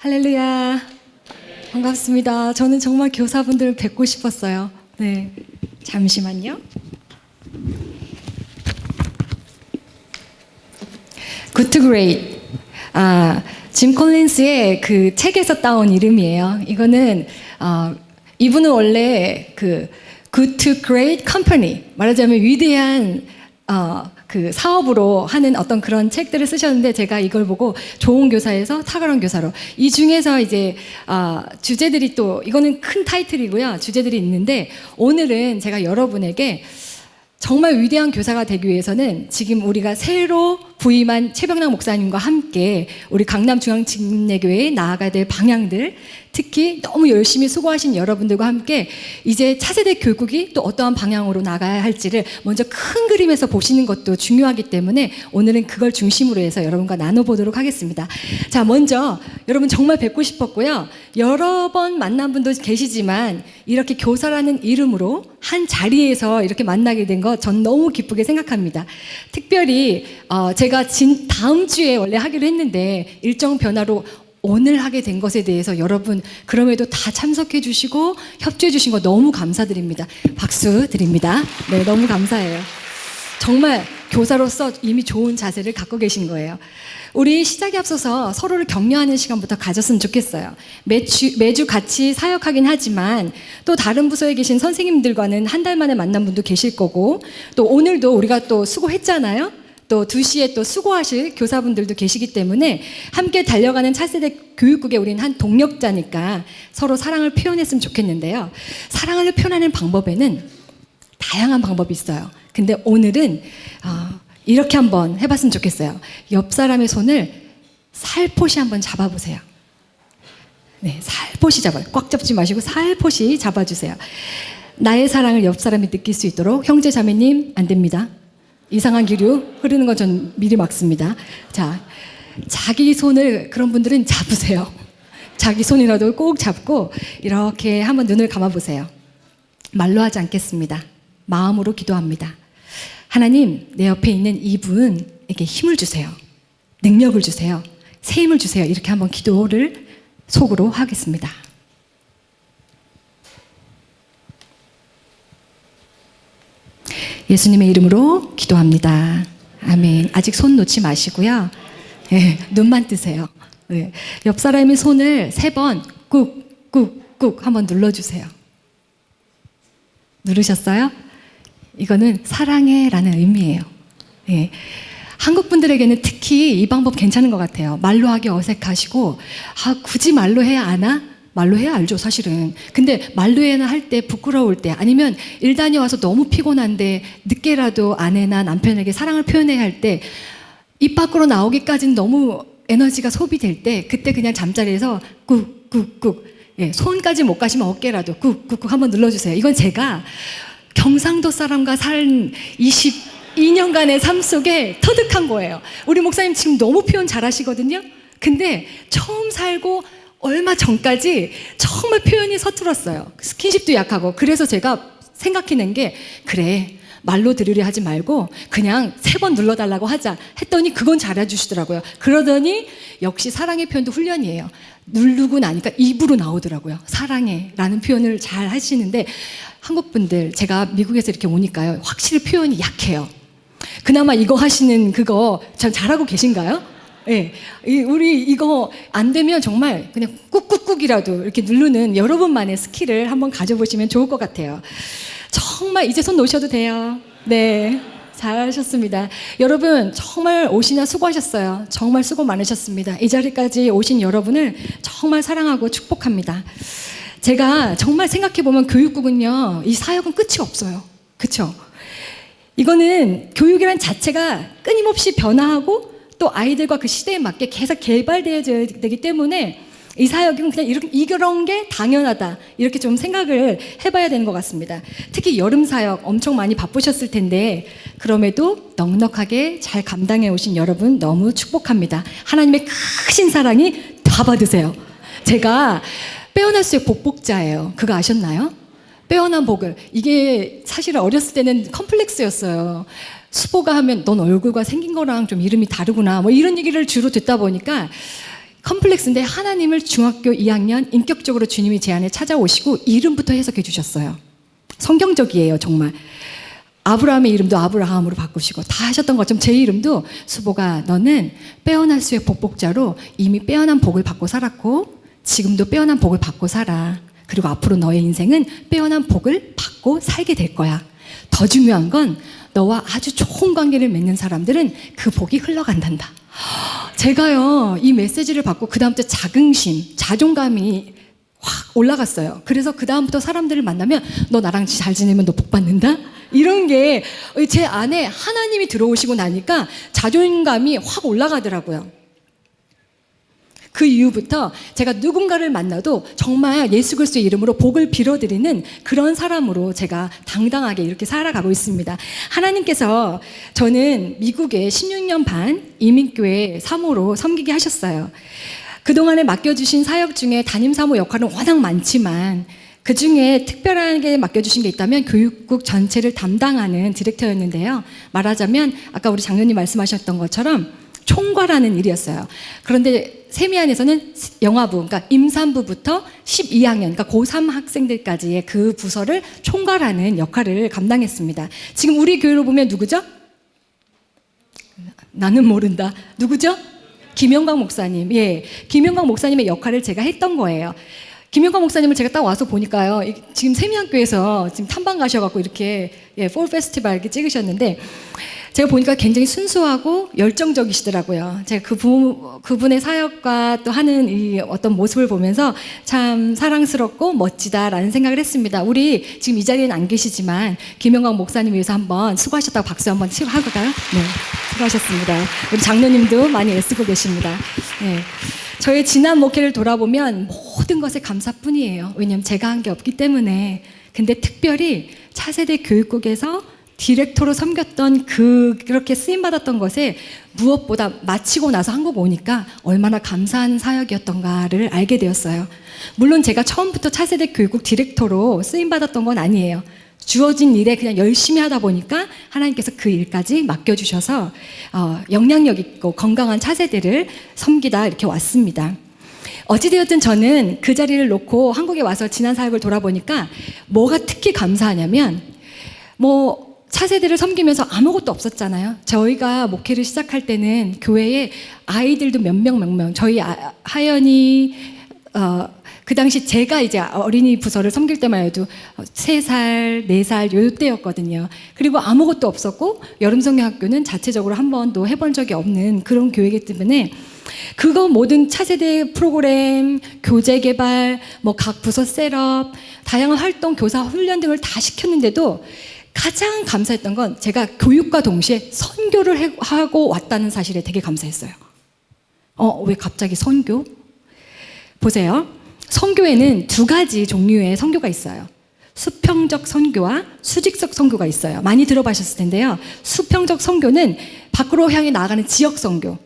할렐루야. 반갑습니다. 저는 정말 교사분들 뵙고 싶었어요. 네. 잠시만요. Good to Great. 짐 콜린스의 그 책에서 따온 이름이에요. 이거는, 이분은 원래 그 Good to Great Company, 말하자면 위대한, 그 사업으로 하는 어떤 그런 책들을 쓰셨는데 제가 이걸 보고 좋은 교사에서 탁월한 교사로 이 중에서 이제 주제들이 또 이거는 큰 타이틀이고요. 주제들이 있는데 오늘은 제가 여러분에게 정말 위대한 교사가 되기 위해서는 지금 우리가 새로 부임한 최병락 목사님과 함께 우리 강남중앙침례교회에 나아가야 될 방향들, 특히 너무 열심히 수고하신 여러분들과 함께 이제 차세대 교육국이 또 어떠한 방향으로 나가야 할지를 먼저 큰 그림에서 보시는 것도 중요하기 때문에 오늘은 그걸 중심으로 해서 여러분과 나눠보도록 하겠습니다. 자, 먼저 여러분 정말 뵙고 싶었고요. 여러 번 만난 분도 계시지만 이렇게 교사라는 이름으로 한 자리에서 이렇게 만나게 된 거 전 너무 기쁘게 생각합니다. 특별히 제가 다음 주에 원래 하기로 했는데 일정 변화로 오늘 하게 된 것에 대해서 여러분 그럼에도 다 참석해 주시고 협조해 주신 거 너무 감사드립니다. 박수 드립니다. 네, 너무 감사해요. 정말 교사로서 이미 좋은 자세를 갖고 계신 거예요. 우리 시작에 앞서서 서로를 격려하는 시간부터 가졌으면 좋겠어요. 매주 같이 사역하긴 하지만 또 다른 부서에 계신 선생님들과는 한 달 만에 만난 분도 계실 거고 또 오늘도 우리가 또 수고했잖아요. 또 2시에 또 수고하실 교사분들도 계시기 때문에 함께 달려가는 차세대 교육국에 우리는 한 동력자니까 서로 사랑을 표현했으면 좋겠는데요. 사랑을 표현하는 방법에는 다양한 방법이 있어요. 근데 오늘은 이렇게 한번 해봤으면 좋겠어요. 옆 사람의 손을 살포시 한번 잡아보세요. 네, 살포시 잡아요. 꽉 잡지 마시고 살포시 잡아주세요. 나의 사랑을 옆 사람이 느낄 수 있도록 형제 자매님 안 됩니다. 이상한 기류 흐르는 건 전 미리 막습니다. 자, 자기 손을 그런 분들은 잡으세요. 자기 손이라도 꼭 잡고 이렇게 한번 눈을 감아보세요. 말로 하지 않겠습니다. 마음으로 기도합니다. 하나님, 내 옆에 있는 이분에게 힘을 주세요. 능력을 주세요. 새 힘을 주세요. 이렇게 한번 기도를 속으로 하겠습니다. 예수님의 이름으로 기도합니다. 아멘. 아직 손 놓지 마시고요. 네, 눈만 뜨세요. 네. 옆 사람의 손을 3번 꾹꾹꾹 한번 눌러주세요. 누르셨어요? 이거는 사랑해라는 의미예요. 네. 한국 분들에게는 특히 이 방법 괜찮은 것 같아요. 말로 하기 어색하시고 굳이 말로 해야 하나? 말로 해야 알죠, 사실은. 근데 말로 해야 할 때 부끄러울 때 아니면 일 다녀와서 너무 피곤한데 늦게라도 아내나 남편에게 사랑을 표현해야 할 때 입 밖으로 나오기까지는 너무 에너지가 소비될 때 그때 그냥 잠자리에서 꾹꾹꾹, 예, 손까지 못 가시면 어깨라도 꾹꾹꾹 한번 눌러주세요. 이건 제가 경상도 사람과 산 22년간의 삶 속에 터득한 거예요. 우리 목사님 지금 너무 표현 잘하시거든요. 근데 처음 살고 얼마 전까지 정말 표현이 서툴었어요. 스킨십도 약하고. 그래서 제가 생각해낸 게 그래, 말로 들으려 하지 말고 그냥 3번 눌러달라고 하자 했더니 그건 잘해주시더라고요. 그러더니 역시 사랑의 표현도 훈련이에요. 누르고 나니까 입으로 나오더라고요. 사랑해 라는 표현을 잘 하시는데 한국 분들, 제가 미국에서 이렇게 오니까요, 확실히 표현이 약해요. 그나마 이거 하시는 그거 참 잘하고 계신가요? 네, 우리 이거 안 되면 정말 그냥 꾹꾹꾹이라도 이렇게 누르는 여러분만의 스킬을 한번 가져보시면 좋을 것 같아요. 정말 이제 손 놓으셔도 돼요. 네, 잘하셨습니다. 여러분 정말 오시냐 수고하셨어요. 정말 수고 많으셨습니다. 이 자리까지 오신 여러분을 정말 사랑하고 축복합니다. 제가 정말 생각해보면 교육국은요, 이 사역은 끝이 없어요. 그쵸? 이거는 교육이란 자체가 끊임없이 변화하고 또 아이들과 그 시대에 맞게 계속 개발되어야 되기 때문에 이 사역은 그냥 이런 게 당연하다 이렇게 좀 생각을 해봐야 되는 것 같습니다. 특히 여름 사역 엄청 많이 바쁘셨을 텐데 그럼에도 넉넉하게 잘 감당해 오신 여러분 너무 축복합니다. 하나님의 크신 사랑이 다 받으세요. 제가 빼어날 수의 복복자예요. 그거 아셨나요? 빼어난 복을. 이게 사실 어렸을 때는 컴플렉스였어요. 수보가 하면 넌 얼굴과 생긴 거랑 좀 이름이 다르구나 뭐 이런 얘기를 주로 듣다 보니까 컴플렉스인데 하나님을 중학교 2학년 인격적으로 주님이 제 안에 찾아오시고 이름부터 해석해 주셨어요. 성경적이에요, 정말. 아브라함의 이름도 아브라함으로 바꾸시고 다 하셨던 것처럼 제 이름도 수보가 너는 빼어날 수의 복복자로 이미 빼어난 복을 받고 살았고 지금도 빼어난 복을 받고 살아. 그리고 앞으로 너의 인생은 빼어난 복을 받고 살게 될 거야. 더 중요한 건 너와 아주 좋은 관계를 맺는 사람들은 그 복이 흘러간단다. 제가요, 이 메시지를 받고 그 다음부터 자긍심, 자존감이 확 올라갔어요. 그래서 그 다음부터 사람들을 만나면 너 나랑 잘 지내면 너 복 받는다? 이런 게 제 안에 하나님이 들어오시고 나니까 자존감이 확 올라가더라고요. 그 이후부터 제가 누군가를 만나도 정말 예수 그리스도의 이름으로 복을 빌어드리는 그런 사람으로 제가 당당하게 이렇게 살아가고 있습니다. 하나님께서 저는 미국에 16년 반 이민교회 사모로 섬기게 하셨어요. 그동안에 맡겨주신 사역 중에 담임사모 역할은 워낙 많지만 그 중에 특별하게 맡겨주신 게 있다면 교육국 전체를 담당하는 디렉터였는데요. 말하자면 아까 우리 장로님 말씀하셨던 것처럼 총괄하는 일이었어요. 그런데 세미안에서는 영화부, 그러니까 임산부부터 12학년, 그러니까 고3 학생들까지의 그 부서를 총괄하는 역할을 감당했습니다. 지금 우리 교회로 보면 누구죠? 나는 모른다. 누구죠? 김영광 목사님. 예, 김영광 목사님의 역할을 제가 했던 거예요. 김영광 목사님을 제가 딱 와서 보니까요, 지금 세미학교에서 지금 탐방 가셔갖고 이렇게 폴 페스티벌 이렇게 찍으셨는데 제가 보니까 굉장히 순수하고 열정적이시더라고요. 제가 그분의 사역과 또 하는 이 어떤 모습을 보면서 참 사랑스럽고 멋지다라는 생각을 했습니다. 우리 지금 이 자리에는 안 계시지만 김영광 목사님 위해서 한번 수고하셨다고 박수 한번 치고 하고 가요? 네, 수고하셨습니다. 우리 장로님도 많이 애쓰고 계십니다. 네. 저의 지난 목회를 돌아보면 모든 것에 감사뿐이에요. 왜냐하면 제가 한 게 없기 때문에. 근데 특별히 차세대 교육국에서 디렉터로 섬겼던 그렇게 쓰임받았던 것에 무엇보다 마치고 나서 한국 오니까 얼마나 감사한 사역이었던가를 알게 되었어요. 물론 제가 처음부터 차세대 교육국 디렉터로 쓰임받았던 건 아니에요. 주어진 일에 그냥 열심히 하다 보니까 하나님께서 그 일까지 맡겨주셔서 영향력 있고 건강한 차세대를 섬기다 이렇게 왔습니다. 어찌되었든 저는 그 자리를 놓고 한국에 와서 지난 사역을 돌아보니까 뭐가 특히 감사하냐면 차세대를 섬기면서 아무것도 없었잖아요. 저희가 목회를 시작할 때는 교회에 아이들도 몇 명, 저희 하연이 그 당시 제가 이제 어린이 부서를 섬길 때만 해도 3살, 4살 요때였거든요. 그리고 아무것도 없었고 여름성경학교는 자체적으로 한 번도 해본 적이 없는 그런 교회이기 때문에 그거 모든 차세대 프로그램, 교재 개발, 각 부서 셋업, 다양한 활동, 교사 훈련 등을 다 시켰는데도 가장 감사했던 건 제가 교육과 동시에 선교를 하고 왔다는 사실에 되게 감사했어요. 왜 갑자기 선교? 보세요. 선교에는 2가지 종류의 선교가 있어요. 수평적 선교와 수직적 선교가 있어요. 많이 들어보셨을 텐데요. 수평적 선교는 밖으로 향해 나아가는 지역 선교,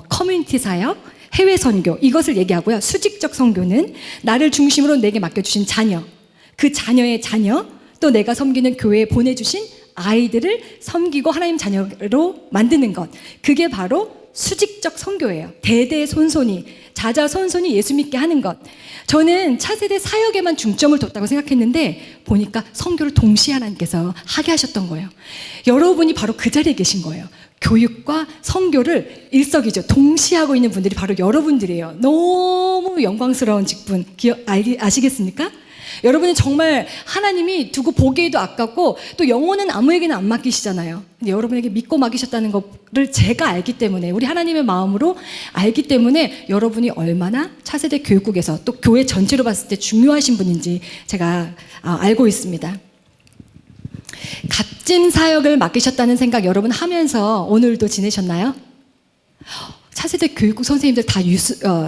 커뮤니티 사역, 해외 선교 이것을 얘기하고요. 수직적 선교는 나를 중심으로 내게 맡겨주신 자녀, 그 자녀의 자녀, 또 내가 섬기는 교회에 보내주신 아이들을 섬기고 하나님 자녀로 만드는 것. 그게 바로 수직적 선교예요. 대대손손이, 자자손손이 예수 믿게 하는 것. 저는 차세대 사역에만 중점을 뒀다고 생각했는데 보니까 선교를 동시에 하나님께서 하게 하셨던 거예요. 여러분이 바로 그 자리에 계신 거예요. 교육과 선교를 일석이조 동시에 하고 있는 분들이 바로 여러분들이에요. 너무 영광스러운 직분 아시겠습니까? 여러분은 정말 하나님이 두고 보기에도 아깝고 또 영혼은 아무에게나 안 맡기시잖아요. 근데 여러분에게 믿고 맡기셨다는 것을 제가 알기 때문에 우리 하나님의 마음으로 알기 때문에 여러분이 얼마나 차세대 교육국에서 또 교회 전체로 봤을 때 중요하신 분인지 제가 알고 있습니다. 값진 사역을 맡기셨다는 생각 여러분 하면서 오늘도 지내셨나요? 차세대 교육국 선생님들 다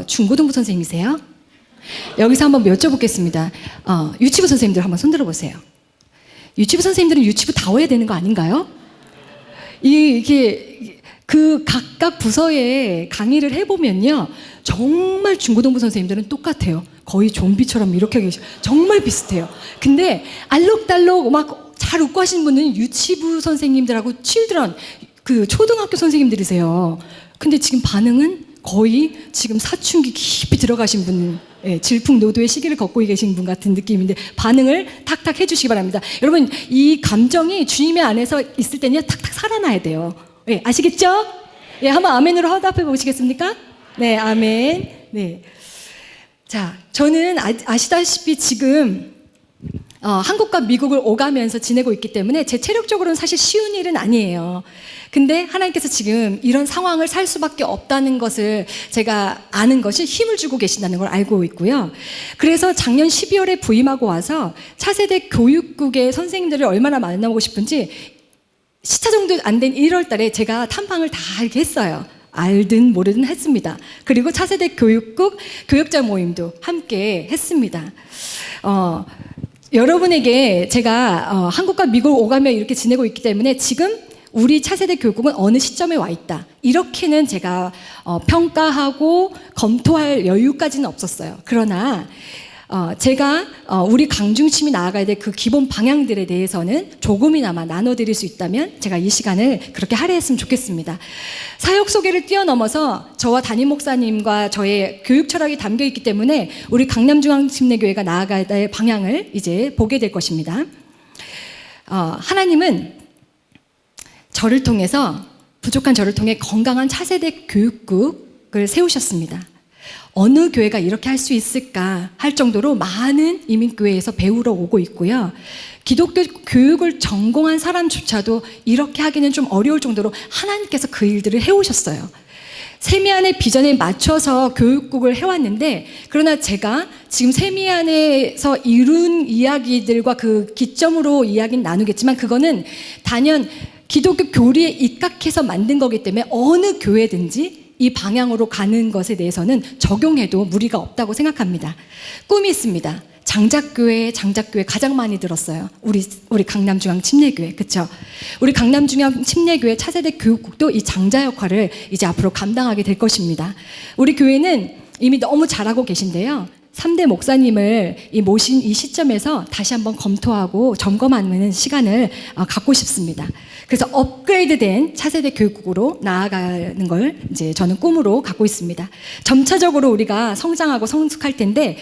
중고등부 선생님이세요? 여기서 한번 여쭤보겠습니다. 유치부 선생님들 한번 손들어 보세요. 유치부 선생님들은 유치부 다 와야 되는 거 아닌가요? 이게 그 각각 부서에 강의를 해보면요, 정말 중고등부 선생님들은 똑같아요. 거의 좀비처럼 이렇게 계셔. 정말 비슷해요. 근데 알록달록 막 잘 웃고 하시는 분은 유치부 선생님들하고 칠드런, 그 초등학교 선생님들이세요. 근데 지금 반응은 거의 지금 사춘기 깊이 들어가신 분, 질풍노도의 시기를 걷고 계신 분 같은 느낌인데 반응을 탁탁 해주시기 바랍니다. 여러분, 이 감정이 주님의 안에서 있을 때는 탁탁 살아나야 돼요. 아시겠죠? 한번 아멘으로 화답해 보시겠습니까? 네, 아멘. 네. 자, 저는 아시다시피 지금 한국과 미국을 오가면서 지내고 있기 때문에 제 체력적으로는 사실 쉬운 일은 아니에요. 근데 하나님께서 지금 이런 상황을 살 수밖에 없다는 것을 제가 아는 것이 힘을 주고 계신다는 걸 알고 있고요. 그래서 작년 12월에 부임하고 와서 차세대 교육국의 선생님들을 얼마나 만나보고 싶은지 시차 정도 안 된 1월 달에 제가 탐방을 다 이렇게 했어요. 알든 모르든 했습니다. 그리고 차세대 교육국 교역자 모임도 함께 했습니다. 여러분에게 제가 한국과 미국 오가며 이렇게 지내고 있기 때문에 지금 우리 차세대 교육국은 어느 시점에 와 있다, 이렇게는 제가 평가하고 검토할 여유까지는 없었어요. 그러나 제가 우리 강중심이 나아가야 될 그 기본 방향들에 대해서는 조금이나마 나눠드릴 수 있다면 제가 이 시간을 그렇게 할애했으면 좋겠습니다. 사역 소개를 뛰어넘어서 저와 담임 목사님과 저의 교육 철학이 담겨 있기 때문에 우리 강남중앙침례교회가 나아가야 될 방향을 이제 보게 될 것입니다. 하나님은 저를 통해서, 부족한 저를 통해 건강한 차세대 교육국을 세우셨습니다. 어느 교회가 이렇게 할 수 있을까 할 정도로 많은 이민교회에서 배우러 오고 있고요. 기독교 교육을 전공한 사람조차도 이렇게 하기는 좀 어려울 정도로 하나님께서 그 일들을 해오셨어요. 세미안의 비전에 맞춰서 교육국을 해왔는데, 그러나 제가 지금 세미안에서 이룬 이야기들과 그 기점으로 이야기는 나누겠지만 그거는 단연 기독교 교리에 입각해서 만든 거기 때문에 어느 교회든지 이 방향으로 가는 것에 대해서는 적용해도 무리가 없다고 생각합니다. 꿈이 있습니다. 장작교회 가장 많이 들었어요. 우리 강남중앙침례교회, 그렇죠? 우리 강남중앙침례교회 차세대 교육국도 이 장자 역할을 이제 앞으로 감당하게 될 것입니다. 우리 교회는 이미 너무 잘하고 계신데요. 3대 목사님을 모신 이 시점에서 다시 한번 검토하고 점검하는 시간을 갖고 싶습니다. 그래서 업그레이드된 차세대 교육국으로 나아가는 걸 이제 저는 꿈으로 갖고 있습니다. 점차적으로 우리가 성장하고 성숙할 텐데,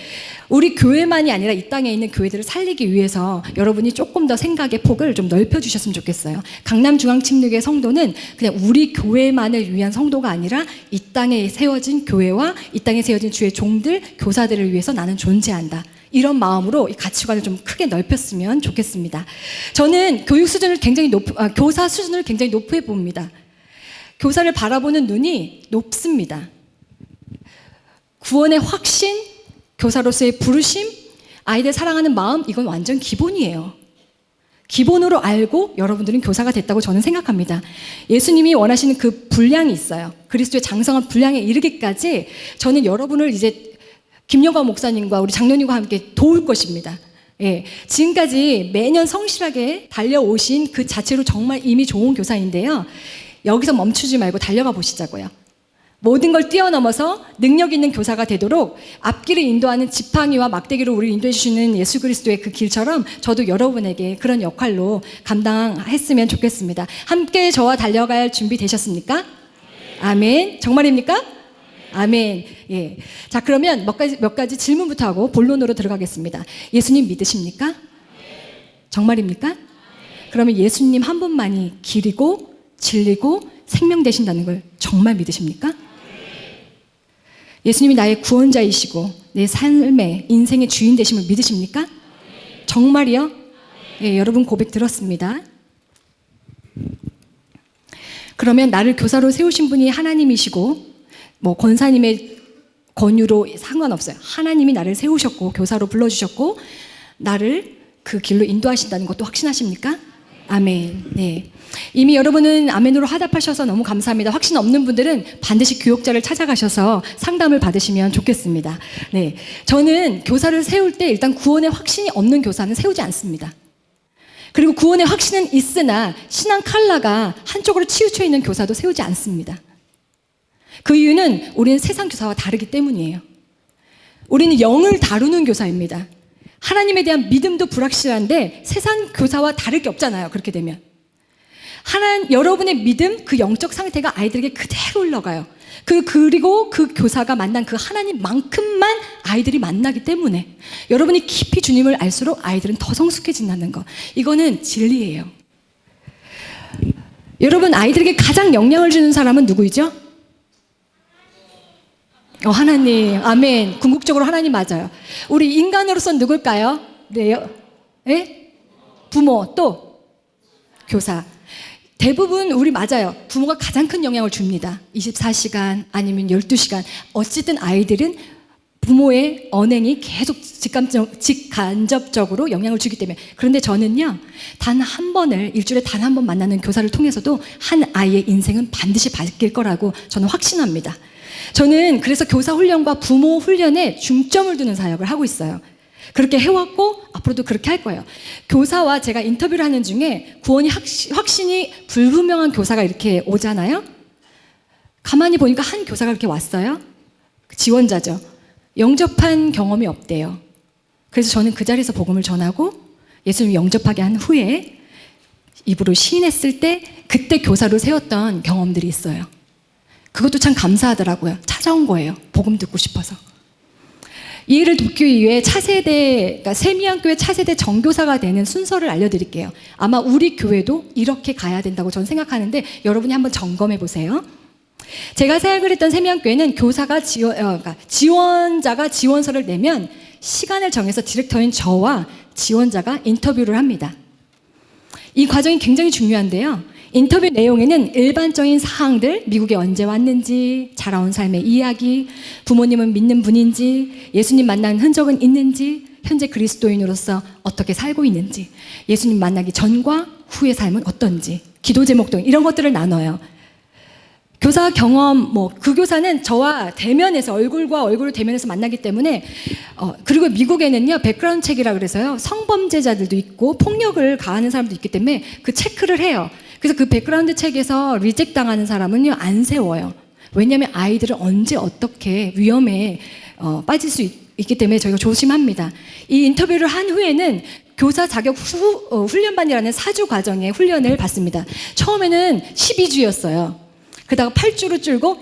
우리 교회만이 아니라 이 땅에 있는 교회들을 살리기 위해서 여러분이 조금 더 생각의 폭을 좀 넓혀주셨으면 좋겠어요. 강남중앙침례교회 성도는 그냥 우리 교회만을 위한 성도가 아니라 이 땅에 세워진 교회와 이 땅에 세워진 주의 종들, 교사들을 위해서 나는 존재한다, 이런 마음으로 이 가치관을 좀 크게 넓혔으면 좋겠습니다. 저는 교사 수준을 굉장히 높게 봅니다. 교사를 바라보는 눈이 높습니다. 구원의 확신, 교사로서의 부르심, 아이들 사랑하는 마음, 이건 완전 기본이에요. 기본으로 알고 여러분들은 교사가 됐다고 저는 생각합니다. 예수님이 원하시는 그 분량이 있어요. 그리스도의 장성한 분량에 이르기까지 저는 여러분을 이제 김영광 목사님과 우리 장로님과 함께 도울 것입니다. 지금까지 매년 성실하게 달려오신 그 자체로 정말 이미 좋은 교사인데요. 여기서 멈추지 말고 달려가 보시자고요. 모든 걸 뛰어넘어서 능력 있는 교사가 되도록 앞길을 인도하는 지팡이와 막대기로 우리를 인도해 주시는 예수 그리스도의 그 길처럼 저도 여러분에게 그런 역할로 감당했으면 좋겠습니다. 함께 저와 달려갈 준비 되셨습니까? 아멘. 정말입니까? 아멘. 예. 자, 그러면 몇 가지 질문부터 하고 본론으로 들어가겠습니다. 예수님 믿으십니까? 정말입니까? 그러면 예수님 한 분만이 길이고 진리고 생명 되신다는 걸 정말 믿으십니까? 예수님이 나의 구원자이시고 내 삶의 인생의 주인 되심을 믿으십니까? 정말이요? 예, 여러분 고백 들었습니다. 그러면 나를 교사로 세우신 분이 하나님이시고 권사님의 권유로 상관없어요. 하나님이 나를 세우셨고 교사로 불러주셨고 나를 그 길로 인도하신다는 것도 확신하십니까? 아멘. 네. 이미 여러분은 아멘으로 화답하셔서 너무 감사합니다. 확신 없는 분들은 반드시 교역자를 찾아가셔서 상담을 받으시면 좋겠습니다. 네. 저는 교사를 세울 때 일단 구원의 확신이 없는 교사는 세우지 않습니다. 그리고 구원의 확신은 있으나 신앙 칼라가 한쪽으로 치우쳐 있는 교사도 세우지 않습니다. 그 이유는 우리는 세상 교사와 다르기 때문이에요. 우리는 영을 다루는 교사입니다. 하나님에 대한 믿음도 불확실한데 세상 교사와 다를 게 없잖아요. 그렇게 되면 여러분의 믿음, 그 영적 상태가 아이들에게 그대로 흘러가요. 그리고 그 교사가 만난 그 하나님만큼만 아이들이 만나기 때문에 여러분이 깊이 주님을 알수록 아이들은 더 성숙해진다는 거. 이거는 진리예요. 여러분, 아이들에게 가장 영향을 주는 사람은 누구이죠? 하나님. 아멘. 궁극적으로 하나님 맞아요. 우리 인간으로서는 누굴까요? 네요. 네? 부모, 또 교사. 대부분 우리 맞아요. 부모가 가장 큰 영향을 줍니다. 24시간 아니면 12시간. 어쨌든 아이들은 부모의 언행이 계속 직간접적으로 영향을 주기 때문에. 그런데 저는요, 일주일에 단 한 번 만나는 교사를 통해서도 한 아이의 인생은 반드시 바뀔 거라고 저는 확신합니다. 저는 그래서 교사 훈련과 부모 훈련에 중점을 두는 사역을 하고 있어요. 그렇게 해왔고 앞으로도 그렇게 할 거예요. 교사와 제가 인터뷰를 하는 중에 구원이 확신이 불분명한 교사가 이렇게 오잖아요. 가만히 보니까 한 교사가 이렇게 왔어요. 지원자죠. 영접한 경험이 없대요. 그래서 저는 그 자리에서 복음을 전하고 예수님 영접하게 한 후에 입으로 시인했을 때 그때 교사로 세웠던 경험들이 있어요. 그것도 참 감사하더라고요. 찾아온 거예요. 복음 듣고 싶어서. 이 일을 돕기 위해 그러니까 세미안교회 차세대 정교사가 되는 순서를 알려드릴게요. 아마 우리 교회도 이렇게 가야 된다고 저는 생각하는데 여러분이 한번 점검해 보세요. 제가 사역을 했던 세미안교회는 교사가 그러니까 지원자가 지원서를 내면 시간을 정해서 디렉터인 저와 지원자가 인터뷰를 합니다. 이 과정이 굉장히 중요한데요. 인터뷰 내용에는 일반적인 사항들, 미국에 언제 왔는지, 자라온 삶의 이야기, 부모님은 믿는 분인지, 예수님 만난 흔적은 있는지, 현재 그리스도인으로서 어떻게 살고 있는지, 예수님 만나기 전과 후의 삶은 어떤지, 기도 제목 등 이런 것들을 나눠요. 교사 경험, 그 교사는 저와 대면에서 얼굴과 얼굴을 대면해서 만나기 때문에 그리고 미국에는요 백그라운드 책이라 그래서요 성범죄자들도 있고 폭력을 가하는 사람도 있기 때문에 그 체크를 해요. 그래서 그 백그라운드 책에서 리젝 당하는 사람은요 안 세워요. 왜냐하면 아이들은 언제 어떻게 위험에 빠질 수 있기 때문에 저희가 조심합니다. 이 인터뷰를 한 후에는 교사 자격 훈련반이라는 4주 과정의 훈련을 받습니다. 처음에는 12주였어요. 그러다가 8주로 줄고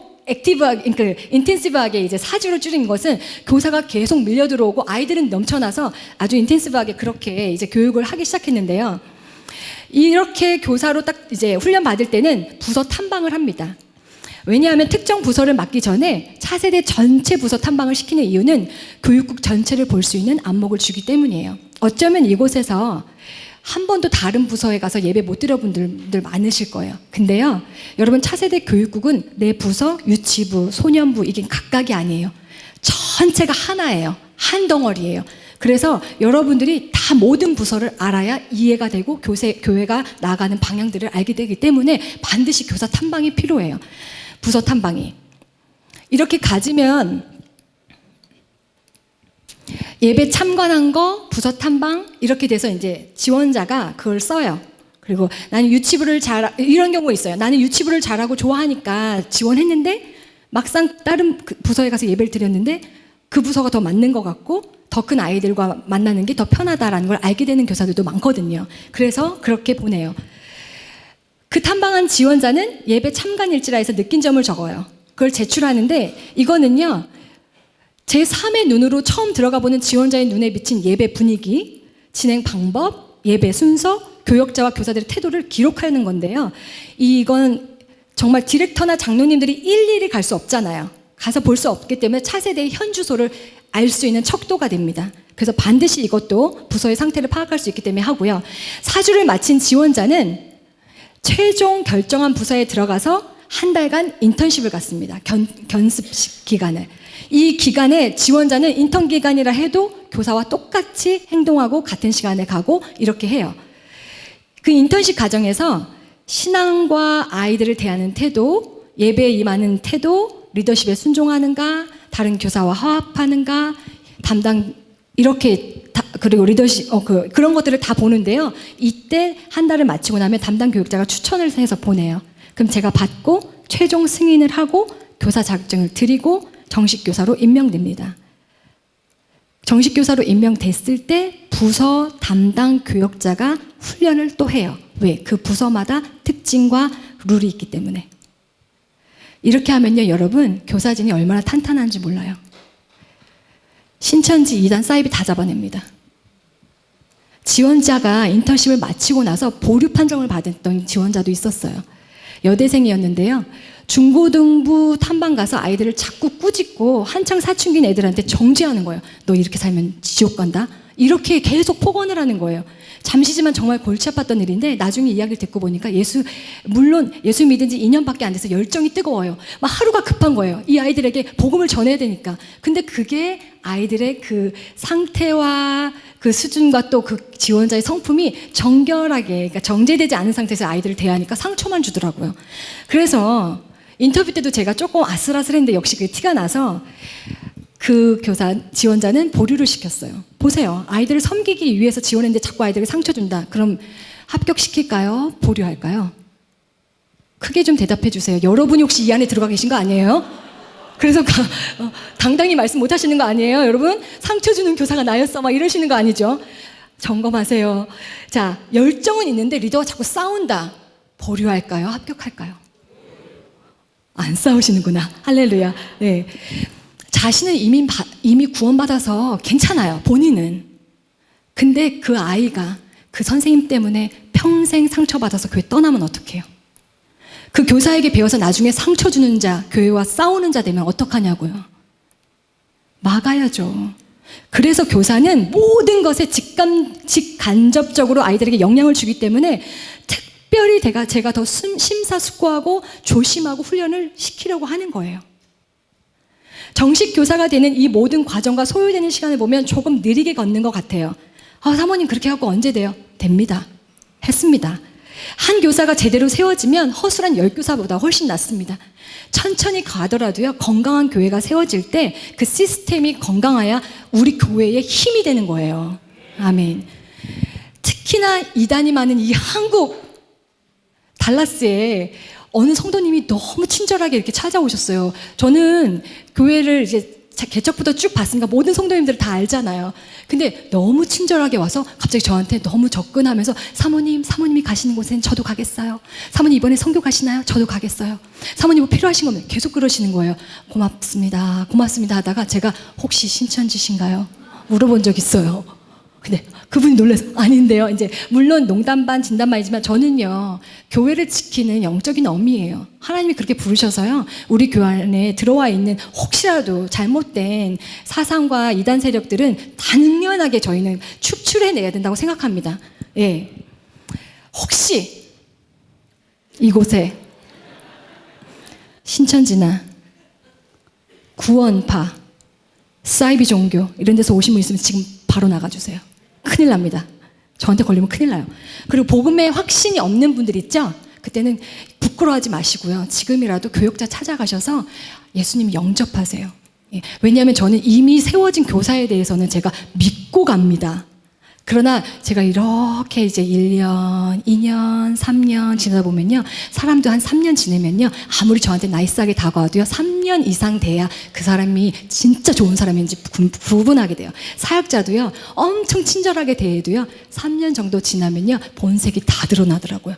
인텐시브하게 이제 4주로 줄인 것은 교사가 계속 밀려 들어오고 아이들은 넘쳐나서 아주 인텐시브하게 그렇게 이제 교육을 하기 시작했는데요. 이렇게 교사로 딱 이제 훈련 받을 때는 부서 탐방을 합니다. 왜냐하면 특정 부서를 맡기 전에 차세대 전체 부서 탐방을 시키는 이유는 교육국 전체를 볼 수 있는 안목을 주기 때문이에요. 어쩌면 이곳에서 한 번도 다른 부서에 가서 예배 못 드려본 분들 많으실 거예요. 근데요, 여러분 차세대 교육국은 내 부서, 유치부, 소년부 이게 각각이 아니에요. 전체가 하나예요. 한 덩어리예요. 그래서 여러분들이 다 모든 부서를 알아야 이해가 되고 교회가 나아가는 방향들을 알게 되기 때문에 반드시 교사 탐방이 필요해요. 부서 탐방이. 이렇게 가지면 예배 참관한 거, 부서 탐방 이렇게 돼서 이제 지원자가 그걸 써요. 그리고 나는 유치부를 이런 경우가 있어요. 나는 유치부를 잘하고 좋아하니까 지원했는데 막상 다른 부서에 가서 예배를 드렸는데 그 부서가 더 맞는 것 같고 더 큰 아이들과 만나는 게 더 편하다라는 걸 알게 되는 교사들도 많거든요. 그래서 그렇게 보내요. 그 탐방한 지원자는 예배 참관 일지라해서 느낀 점을 적어요. 그걸 제출하는데 이거는요. 제3의 눈으로 처음 들어가 보는 지원자의 눈에 비친 예배 분위기, 진행 방법, 예배 순서, 교역자와 교사들의 태도를 기록하는 건데요. 이건 정말 디렉터나 장로님들이 일일이 갈 수 없잖아요. 가서 볼 수 없기 때문에 차세대의 현 주소를 알 수 있는 척도가 됩니다. 그래서 반드시 이것도 부서의 상태를 파악할 수 있기 때문에 하고요. 4주를 마친 지원자는 최종 결정한 부서에 들어가서 한 달간 인턴십을 갖습니다. 견습 기간을. 이 기간에 지원자는 인턴 기간이라 해도 교사와 똑같이 행동하고 같은 시간에 가고 이렇게 해요. 그 인턴십 과정에서 신앙과 아이들을 대하는 태도, 예배에 임하는 태도, 리더십에 순종하는가, 다른 교사와 화합하는가, 그리고 리더십, 그런 것들을 다 보는데요. 이때 한 달을 마치고 나면 담당 교육자가 추천을 해서 보내요. 그럼 제가 받고 최종 승인을 하고 교사 자격증을 드리고 정식 교사로 임명됩니다. 정식 교사로 임명됐을 때 부서 담당 교역자가 훈련을 또 해요. 왜? 그 부서마다 특징과 룰이 있기 때문에. 이렇게 하면요, 여러분, 교사진이 얼마나 탄탄한지 몰라요. 신천지 2단 사이비 다 잡아냅니다. 지원자가 인턴십을 마치고 나서 보류 판정을 받았던 지원자도 있었어요. 여대생이었는데요. 중고등부 탐방 가서 아이들을 자꾸 꾸짖고 한창 사춘기인 애들한테 정죄하는 거예요. 너 이렇게 살면 지옥 간다? 이렇게 계속 폭언을 하는 거예요. 잠시지만 정말 골치 아팠던 일인데 나중에 이야기를 듣고 보니까 물론 예수 믿은 지 2년밖에 안 돼서 열정이 뜨거워요. 막 하루가 급한 거예요. 이 아이들에게 복음을 전해야 되니까. 근데 그게 아이들의 그 상태와 그 수준과 또 그 지원자의 성품이 정결하게, 그러니까 정제되지 않은 상태에서 아이들을 대하니까 상처만 주더라고요. 그래서 인터뷰 때도 제가 조금 아슬아슬했는데 역시 그게 티가 나서 그 지원자는 보류를 시켰어요. 보세요. 아이들을 섬기기 위해서 지원했는데 자꾸 아이들에게 상처 준다. 그럼 합격시킬까요? 보류할까요? 크게 좀 대답해 주세요. 여러분이 혹시 이 안에 들어가 계신 거 아니에요? 그래서 당당히 말씀 못 하시는 거 아니에요? 여러분, 상처 주는 교사가 나였어. 막 이러시는 거 아니죠? 점검하세요. 자, 열정은 있는데 리더가 자꾸 싸운다. 보류할까요? 합격할까요? 안 싸우시는구나. 할렐루야. 네. 자신은 이미 구원받아서 괜찮아요. 본인은. 근데 그 아이가 그 선생님 때문에 평생 상처받아서 교회 떠나면 어떡해요? 그 교사에게 배워서 나중에 상처 주는 자, 교회와 싸우는 자 되면 어떡하냐고요? 막아야죠. 그래서 교사는 모든 것에 직간접적으로 아이들에게 영향을 주기 때문에 특별히 제가 더 심사숙고하고 조심하고 훈련을 시키려고 하는 거예요. 정식 교사가 되는 이 모든 과정과 소요되는 시간을 보면 조금 느리게 걷는 것 같아요. 사모님 그렇게 하고 언제 돼요? 됩니다. 했습니다. 한 교사가 제대로 세워지면 허술한 10교사보다 훨씬 낫습니다. 천천히 가더라도요, 건강한 교회가 세워질 때 그 시스템이 건강해야 우리 교회의 힘이 되는 거예요. 아멘. 특히나 이단이 많은 이 한국 달라스에 어느 성도님이 너무 친절하게 이렇게 찾아오셨어요. 저는 교회를 이제 개척부터 쭉 봤으니까 모든 성도님들을 다 알잖아요. 근데 너무 친절하게 와서 갑자기 저한테 너무 접근하면서 사모님이 가시는 곳엔 저도 가겠어요. 사모님 이번에 선교 가시나요? 저도 가겠어요. 사모님 뭐 필요하신 거면 계속 그러시는 거예요. 고맙습니다 하다가 제가 혹시 신천지신가요? 물어본 적 있어요. 근데 그분이 놀라서 아닌데요. 이제 물론 농담 반 진담 반이지만 저는요, 교회를 지키는 영적인 어미예요. 하나님이 그렇게 부르셔서요, 우리 교회 안에 들어와 있는 혹시라도 잘못된 사상과 이단 세력들은 단연하게 저희는 축출해내야 된다고 생각합니다. 예. 혹시 이곳에 신천지나 구원파, 사이비 종교 이런 데서 오신 분 있으면 지금 바로 나가주세요. 큰일 납니다. 저한테 걸리면 큰일 나요. 그리고 복음에 확신이 없는 분들 있죠? 그때는 부끄러워하지 마시고요. 지금이라도 교역자 찾아가셔서 예수님 영접하세요. 예. 왜냐하면 저는 이미 세워진 교사에 대해서는 제가 믿고 갑니다. 그러나 제가 이렇게 이제 1년, 2년, 3년 지나다 보면요, 사람도 한 3년 지내면요, 아무리 저한테 나이스하게 다가와도요, 3년 이상 돼야 그 사람이 진짜 좋은 사람인지 구분하게 돼요. 사역자도요, 엄청 친절하게 대해도요, 3년 정도 지나면요, 본색이 다 드러나더라고요.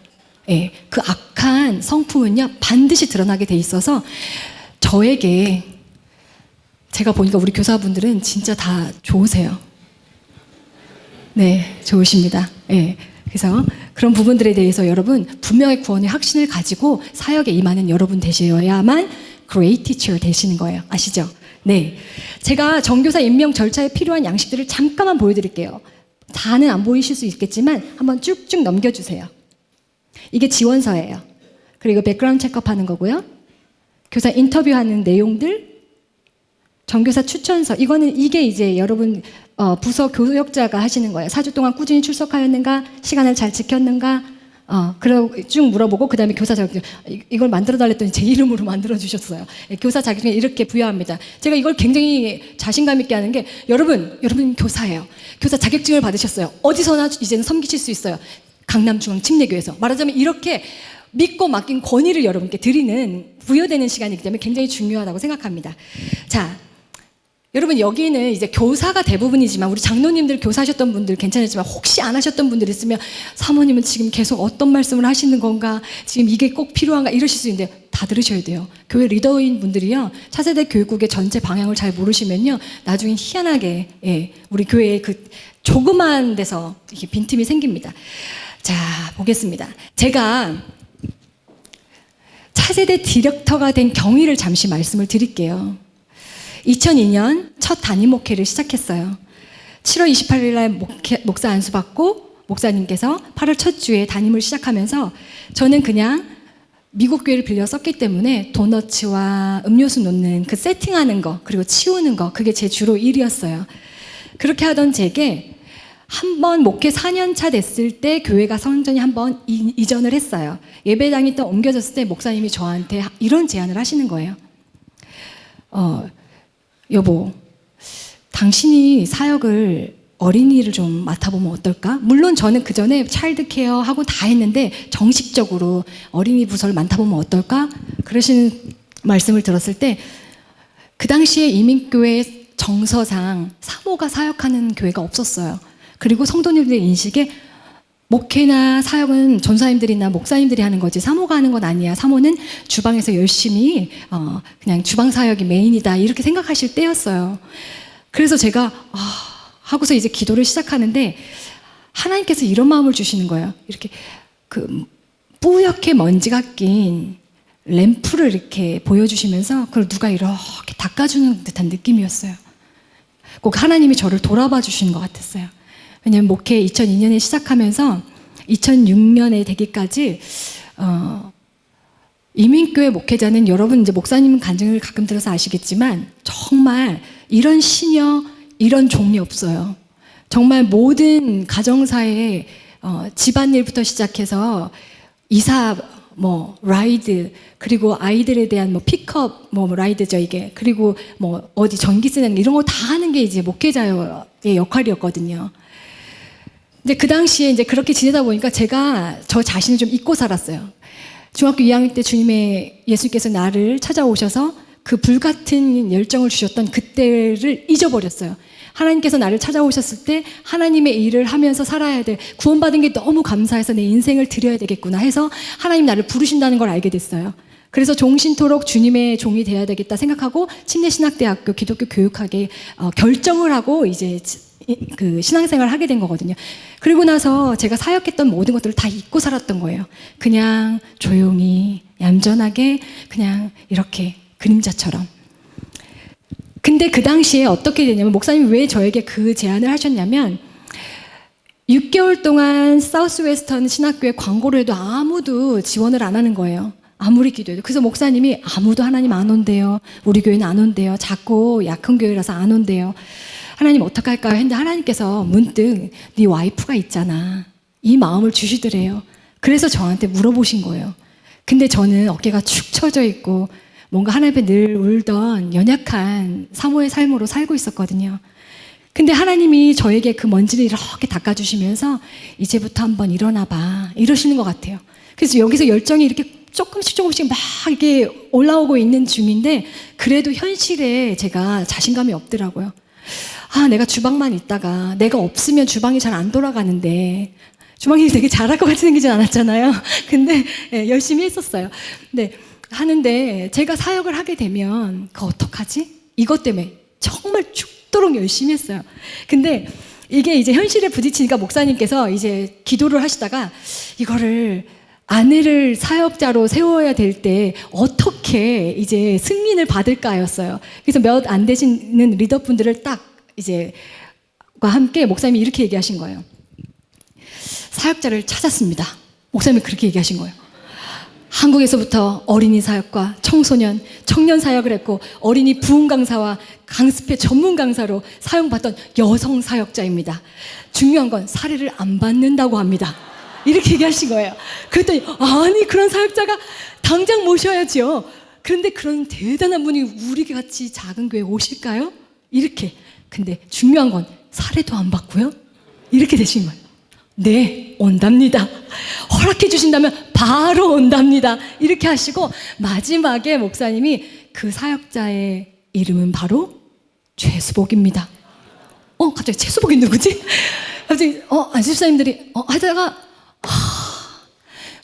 예, 그 악한 성품은요, 반드시 드러나게 돼 있어서 저에게 제가 보니까 우리 교사분들은 진짜 다 좋으세요. 네, 좋으십니다. 네, 그래서 그런 부분들에 대해서 여러분 분명히 구원의 확신을 가지고 사역에 임하는 여러분 되셔야만 Great Teacher 되시는 거예요. 아시죠? 네, 제가 정교사 임명 절차에 필요한 양식들을 잠깐만 보여드릴게요. 다는 안 보이실 수 있겠지만 한번 쭉쭉 넘겨주세요. 이게 지원서예요. 그리고 백그라운드 체크업하는 거고요. 교사 인터뷰하는 내용들, 정교사 추천서, 이게 이제 여러분 부서 교역자가 하시는 거예요. 4주 동안 꾸준히 출석하였는가, 시간을 잘 지켰는가, 그러고 쭉 물어보고 그 다음에 교사 자격증, 이걸 만들어 달랬더니 제 이름으로 만들어 주셨어요. 교사 자격증 이렇게 부여합니다. 제가 이걸 굉장히 자신감 있게 하는 게, 여러분 교사예요. 교사 자격증을 받으셨어요. 어디서나 이제는 섬기실 수 있어요. 강남중앙 침례교회에서. 말하자면 이렇게 믿고 맡긴 권위를 여러분께 드리는, 부여되는 시간이기 때문에 굉장히 중요하다고 생각합니다. 자, 여러분 여기는 이제 교사가 대부분이지만 우리 장로님들 교사하셨던 분들 괜찮았지만 혹시 안 하셨던 분들 있으면 사모님은 지금 계속 어떤 말씀을 하시는 건가, 지금 이게 꼭 필요한가 이러실 수 있는데 다 들으셔야 돼요. 교회 리더인 분들이요, 차세대 교육국의 전체 방향을 잘 모르시면요 나중에 희한하게 우리 교회의 그 조그만 데서 이렇게 빈틈이 생깁니다. 자, 보겠습니다. 제가 차세대 디렉터가 된 경위를 잠시 말씀을 드릴게요. 2002년 첫 담임 목회를 시작했어요. 7월 28일 날 목사 안수 받고 목사님께서 8월 첫 주에 담임을 시작하면서 저는 그냥 미국 교회를 빌려 썼기 때문에 도너츠와 음료수 놓는 그 세팅하는 거 그리고 치우는 거 그게 제 주로 일이었어요. 그렇게 하던 제게 한 번 목회 4년 차 됐을 때 교회가 성전이 한 번 이전을 했어요. 예배당이 또 옮겨졌을 때 목사님이 저한테 이런 제안을 하시는 거예요. 여보, 당신이 사역을 어린이를 좀 맡아보면 어떨까? 물론 저는 그 전에 차일드 케어 하고 다 했는데 정식적으로 어린이 부서를 맡아보면 어떨까? 그러시는 말씀을 들었을 때 그 당시에 이민교회 정서상 사모가 사역하는 교회가 없었어요. 그리고 성도님들의 인식에 목회나 사역은 전사님들이나 목사님들이 하는 거지 사모가 하는 건 아니야. 사모는 주방에서 열심히 그냥 주방 사역이 메인이다 이렇게 생각하실 때였어요. 그래서 제가 하고서 이제 기도를 시작하는데 하나님께서 이런 마음을 주시는 거예요. 이렇게 그 뿌옇게 먼지가 낀 램프를 이렇게 보여주시면서 그걸 누가 이렇게 닦아주는 듯한 느낌이었어요. 꼭 하나님이 저를 돌아봐 주시는 것 같았어요. 왜냐하면 목회 2002년에 시작하면서 2006년에 되기까지 이민교회 목회자는 여러분 이제 목사님 간증을 가끔 들어서 아시겠지만 정말 이런 시녀 이런 종이 없어요. 정말 모든 가정사에 집안일부터 시작해서 이사 라이드 그리고 아이들에 대한 픽업 라이드죠 이게 그리고 어디 전기 쓰는 이런 거 다 하는 게 이제 목회자의 역할이었거든요. 근데 그 당시에 이제 그렇게 지내다 보니까 제가 저 자신을 좀 잊고 살았어요. 중학교 2학년 때 예수님께서 나를 찾아오셔서 그 불같은 열정을 주셨던 그때를 잊어버렸어요. 하나님께서 나를 찾아오셨을 때 하나님의 일을 하면서 살아야 돼. 구원받은 게 너무 감사해서 내 인생을 드려야 되겠구나 해서 하나님 나를 부르신다는 걸 알게 됐어요. 그래서 종신토록 주님의 종이 되어야 되겠다 생각하고 침례신학대학교 기독교 교육학에 결정을 하고 이제 그 신앙생활을 하게 된 거거든요. 그리고 나서 제가 사역했던 모든 것들을 다 잊고 살았던 거예요. 그냥 조용히 얌전하게 그냥 이렇게 그림자처럼. 근데 그 당시에 어떻게 되냐면 목사님이 왜 저에게 그 제안을 하셨냐면 6개월 동안 사우스웨스턴 신학교에 광고를 해도 아무도 지원을 안 하는 거예요. 아무리 기도해도. 그래서 목사님이 아무도 하나님 안 온대요. 우리 교회는 안 온대요. 작고 약한 교회라서 안 온대요. 하나님 어떡할까요? 했는데 하나님께서 문득 네 와이프가 있잖아. 이 마음을 주시더래요. 그래서 저한테 물어보신 거예요. 근데 저는 어깨가 축 처져 있고 뭔가 하나님 앞에 늘 울던 연약한 사모의 삶으로 살고 있었거든요. 근데 하나님이 저에게 그 먼지를 이렇게 닦아주시면서 이제부터 한번 일어나 봐 이러시는 것 같아요. 그래서 여기서 열정이 이렇게 조금씩 막 이렇게 올라오고 있는 중인데 그래도 현실에 제가 자신감이 없더라고요. 내가 주방만 있다가 내가 없으면 주방이 잘 안 돌아가는데 주방이 되게 잘할 것 같이 생기진 않았잖아요. 근데 열심히 했었어요. 네. 하는데 제가 사역을 하게 되면 그거 어떡하지? 이것 때문에 정말 죽도록 열심히 했어요. 근데 이게 이제 현실에 부딪히니까 목사님께서 이제 기도를 하시다가 이거를 아내를 사역자로 세워야 될 때 어떻게 이제 승인을 받을까였어요. 그래서 몇 안 되시는 리더분들을 딱 이제 과 함께 목사님이 이렇게 얘기하신 거예요. 사역자를 찾았습니다. 목사님이 그렇게 얘기하신 거예요. 한국에서부터 어린이 사역과 청소년, 청년 사역을 했고 어린이 부흥 강사와 강습회 전문 강사로 사용받던 여성 사역자입니다. 중요한 건 사례를 안 받는다고 합니다. 이렇게 얘기하신 거예요. 그랬더니 아니 그런 사역자가 당장 모셔야죠. 그런데 그런 대단한 분이 우리 같이 작은 교회에 오실까요? 이렇게. 근데 중요한 건 사례도 안 받고요. 이렇게 되신 거예요. 네, 온답니다. 허락해 주신다면 바로 온답니다. 이렇게 하시고 마지막에 목사님이 그 사역자의 이름은 바로 최수복입니다. 갑자기 최수복이 누구지? 갑자기 안집사님들이 하다가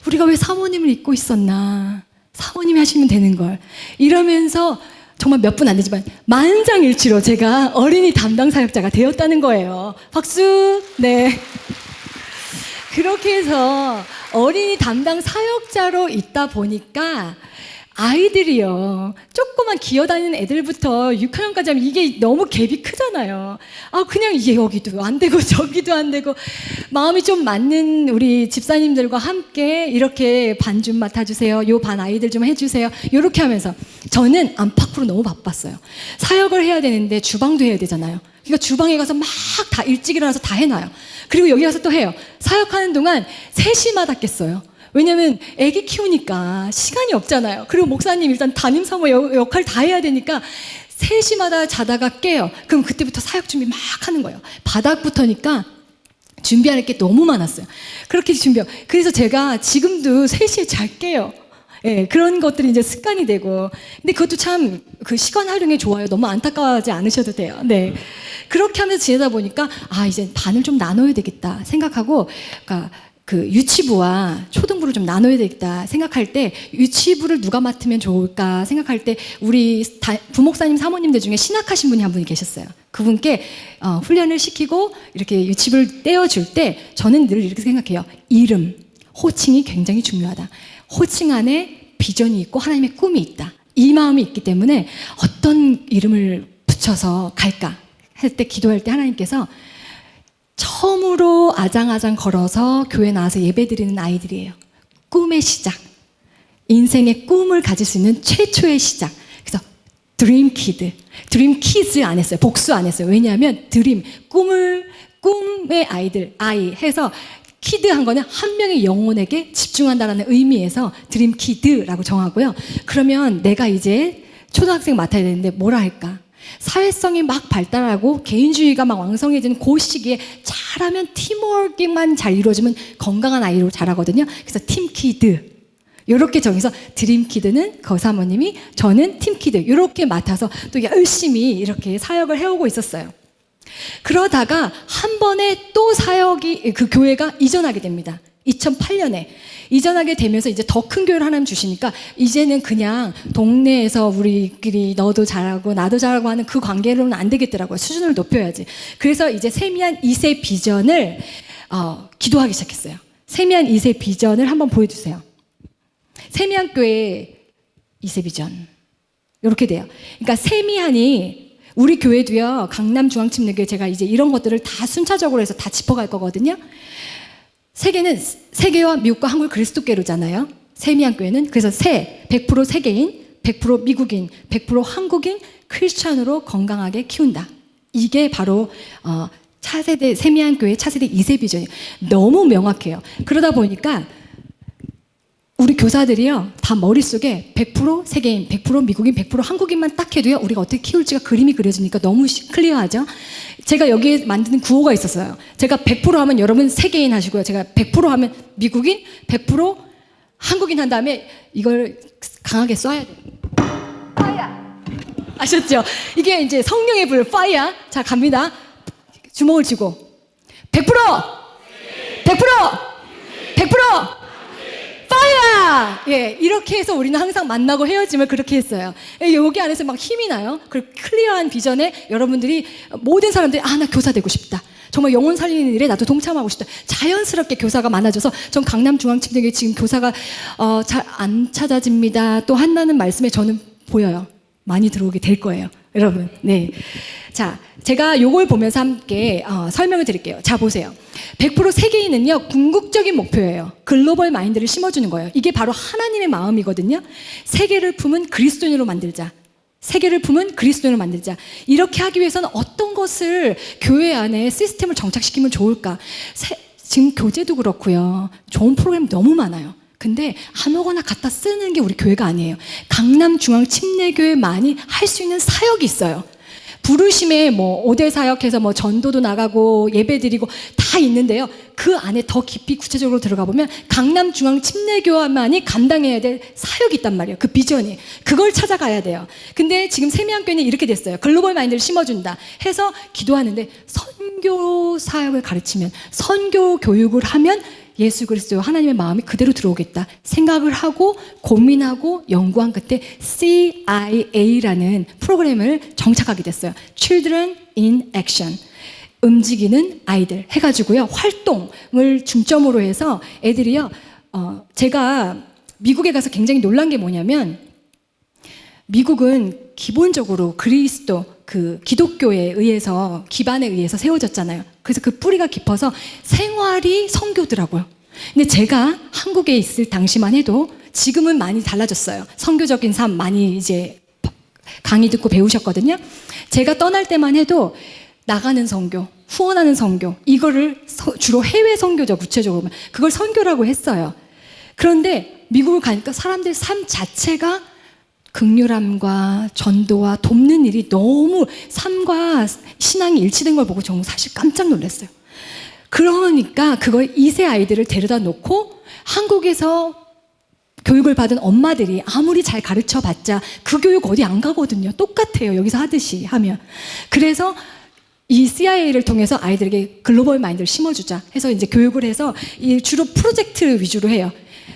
우리가 왜 사모님을 잊고 있었나? 사모님이 하시면 되는 걸 이러면서 정말 몇 분 안 되지만 만장일치로 제가 어린이 담당 사역자가 되었다는 거예요. 박수. 네. 그렇게 해서 어린이 담당 사역자로 있다 보니까 아이들이요, 조그만 기어다니는 애들부터 6학년까지 하면 이게 너무 갭이 크잖아요. 그냥 이게 여기도 안 되고 저기도 안 되고, 마음이 좀 맞는 우리 집사님들과 함께 이렇게 반 좀 맡아주세요, 요 반 아이들 좀 해주세요, 이렇게 하면서 저는 안팎으로 너무 바빴어요. 사역을 해야 되는데 주방도 해야 되잖아요. 그러니까 주방에 가서 막 다 일찍 일어나서 다 해놔요. 그리고 여기 가서 또 해요. 사역하는 동안 3시마다 깼어요. 왜냐면 애기 키우니까 시간이 없잖아요. 그리고 목사님 일단 담임 사모 역할 다 해야 되니까 3시마다 자다가 깨요. 그럼 그때부터 사역 준비 막 하는 거예요. 바닥부터니까 준비할 게 너무 많았어요. 그렇게 준비해요. 그래서 제가 지금도 3시에 잘 깨요. 예, 그런 것들이 이제 습관이 되고. 근데 그것도 참 그 시간 활용이 좋아요. 너무 안타까워하지 않으셔도 돼요. 네. 그렇게 하면서 지내다 보니까 이제 반을 좀 나눠야 되겠다 생각하고, 그러니까 그 유치부와 초등부를 좀 나눠야 되겠다 생각할 때 유치부를 누가 맡으면 좋을까 생각할 때 우리 부목사님 사모님들 중에 신학하신 분이 한 분이 계셨어요. 그분께 훈련을 시키고 이렇게 유치부를 떼어줄 때 저는 늘 이렇게 생각해요. 이름, 호칭이 굉장히 중요하다. 호칭 안에 비전이 있고 하나님의 꿈이 있다. 이 마음이 있기 때문에 어떤 이름을 붙여서 갈까 할 때, 기도할 때 하나님께서 처음으로 아장아장 걸어서 교회 나와서 예배드리는 아이들이에요. 꿈의 시작, 인생의 꿈을 가질 수 있는 최초의 시작. 그래서 드림 키드, 드림 키즈 안 했어요. 복수 안 했어요. 왜냐하면 드림, 꿈의 아이 해서 키드 한 거는 한 명의 영혼에게 집중한다는 의미에서 드림 키드라고 정하고요. 그러면 내가 이제 초등학생 맡아야 되는데 뭐라 할까? 사회성이 막 발달하고 개인주의가 막 왕성해지는 그 시기에 잘하면 팀워크만 잘 이루어지면 건강한 아이로 자라거든요. 그래서 팀키드 이렇게 정해서 드림키드는 그 사모님이, 저는 팀키드 이렇게 맡아서 또 열심히 이렇게 사역을 해오고 있었어요. 그러다가 한 번에 또 사역이, 그 교회가 이전하게 됩니다. 2008년에 이전하게 되면서 이제 더 큰 교회를 하나님 주시니까 이제는 그냥 동네에서 우리끼리 너도 잘하고 나도 잘하고 하는 그 관계로는 안 되겠더라고요. 수준을 높여야지. 그래서 이제 세미한 2세 비전을 기도하기 시작했어요. 세미한 2세 비전을 한번 보여주세요. 세미한 교회 2세 비전 이렇게 돼요. 그러니까 세미한이, 우리 교회도요, 강남중앙침례교회 제가 이제 이런 것들을 다 순차적으로 해서 다 짚어갈 거거든요. 세계는 세계와 미국과 한국 그리스도교로잖아요. 세미한 교회는. 그래서 100% 세계인, 100% 미국인, 100% 한국인 크리스찬으로 건강하게 키운다. 이게 바로 차세대, 세미한 교회 차세대 2세 비전이에요. 너무 명확해요. 그러다 보니까 우리 교사들이요, 다 머릿속에 100% 세계인, 100% 미국인, 100% 한국인만 딱 해도요, 우리가 어떻게 키울지가 그림이 그려지니까 너무 클리어하죠? 제가 여기에 만드는 구호가 있었어요. 제가 100% 하면 여러분 세계인 하시고요. 제가 100% 하면 미국인, 100% 한국인 한 다음에 이걸 강하게 쏴야 돼요. 파이어! 아셨죠? 이게 이제 성령의 불, 파이어. 자, 갑니다. 주먹을 쥐고. 100%! 100%! 100%! 파이어! 예, 이렇게 해서 우리는 항상 만나고 헤어짐을 그렇게 했어요. 여기 안에서 막 힘이 나요. 그 클리어한 비전에 여러분들이, 모든 사람들이 나 교사 되고 싶다. 정말 영혼 살리는 일에 나도 동참하고 싶다. 자연스럽게 교사가 많아져서 전 강남중앙침례교회 지금 교사가 잘 안 찾아집니다. 또 한다는 말씀에 저는 보여요. 많이 들어오게 될 거예요. 여러분. 네. 자, 제가 요걸 보면서 함께 설명을 드릴게요. 자, 보세요. 100% 세계인은요, 궁극적인 목표예요. 글로벌 마인드를 심어주는 거예요. 이게 바로 하나님의 마음이거든요. 세계를 품은 그리스도인으로 만들자. 세계를 품은 그리스도인으로 만들자. 이렇게 하기 위해서는 어떤 것을 교회 안에 시스템을 정착시키면 좋을까? 지금 교재도 그렇고요. 좋은 프로그램 너무 많아요. 근데 아무거나 갖다 쓰는 게 우리 교회가 아니에요. 강남중앙침례교회만이 할 수 있는 사역이 있어요. 부르심에 뭐 5대 사역해서 뭐 전도도 나가고 예배드리고 다 있는데요. 그 안에 더 깊이 구체적으로 들어가 보면 강남중앙 침례교회만이 감당해야 될 사역이 있단 말이에요. 그 비전이. 그걸 찾아가야 돼요. 근데 지금 세미한교회는 이렇게 됐어요. 글로벌 마인드를 심어준다 해서 기도하는데 선교 사역을 가르치면, 선교 교육을 하면 예수 그리스도 하나님의 마음이 그대로 들어오겠다 생각을 하고 고민하고 연구한 끝에 CIA라는 프로그램을 정착하게 됐어요. Children in Action. 움직이는 아이들 해가지고요. 활동을 중점으로 해서 애들이요. 제가 미국에 가서 굉장히 놀란 게 뭐냐면, 미국은 기본적으로 그리스도 그 기독교에 의해서, 기반에 의해서 세워졌잖아요. 그래서 그 뿌리가 깊어서 생활이 선교더라고요. 근데 제가 한국에 있을 당시만 해도, 지금은 많이 달라졌어요. 선교적인 삶 많이 이제 강의 듣고 배우셨거든요. 제가 떠날 때만 해도 나가는 선교, 후원하는 선교, 이거를 주로 해외 선교죠. 구체적으로 그걸 선교라고 했어요. 그런데 미국을 가니까 사람들 삶 자체가 긍휼함과 전도와 돕는 일이 너무 삶과 신앙이 일치된 걸 보고 저는 사실 깜짝 놀랐어요. 그러니까 그걸 2세 아이들을 데려다 놓고 한국에서 교육을 받은 엄마들이 아무리 잘 가르쳐 봤자 그 교육 어디 안 가거든요. 똑같아요. 여기서 하듯이 하면. 그래서 이 CIA를 통해서 아이들에게 글로벌 마인드를 심어주자 해서 이제 교육을 해서 주로 프로젝트 위주로 해요.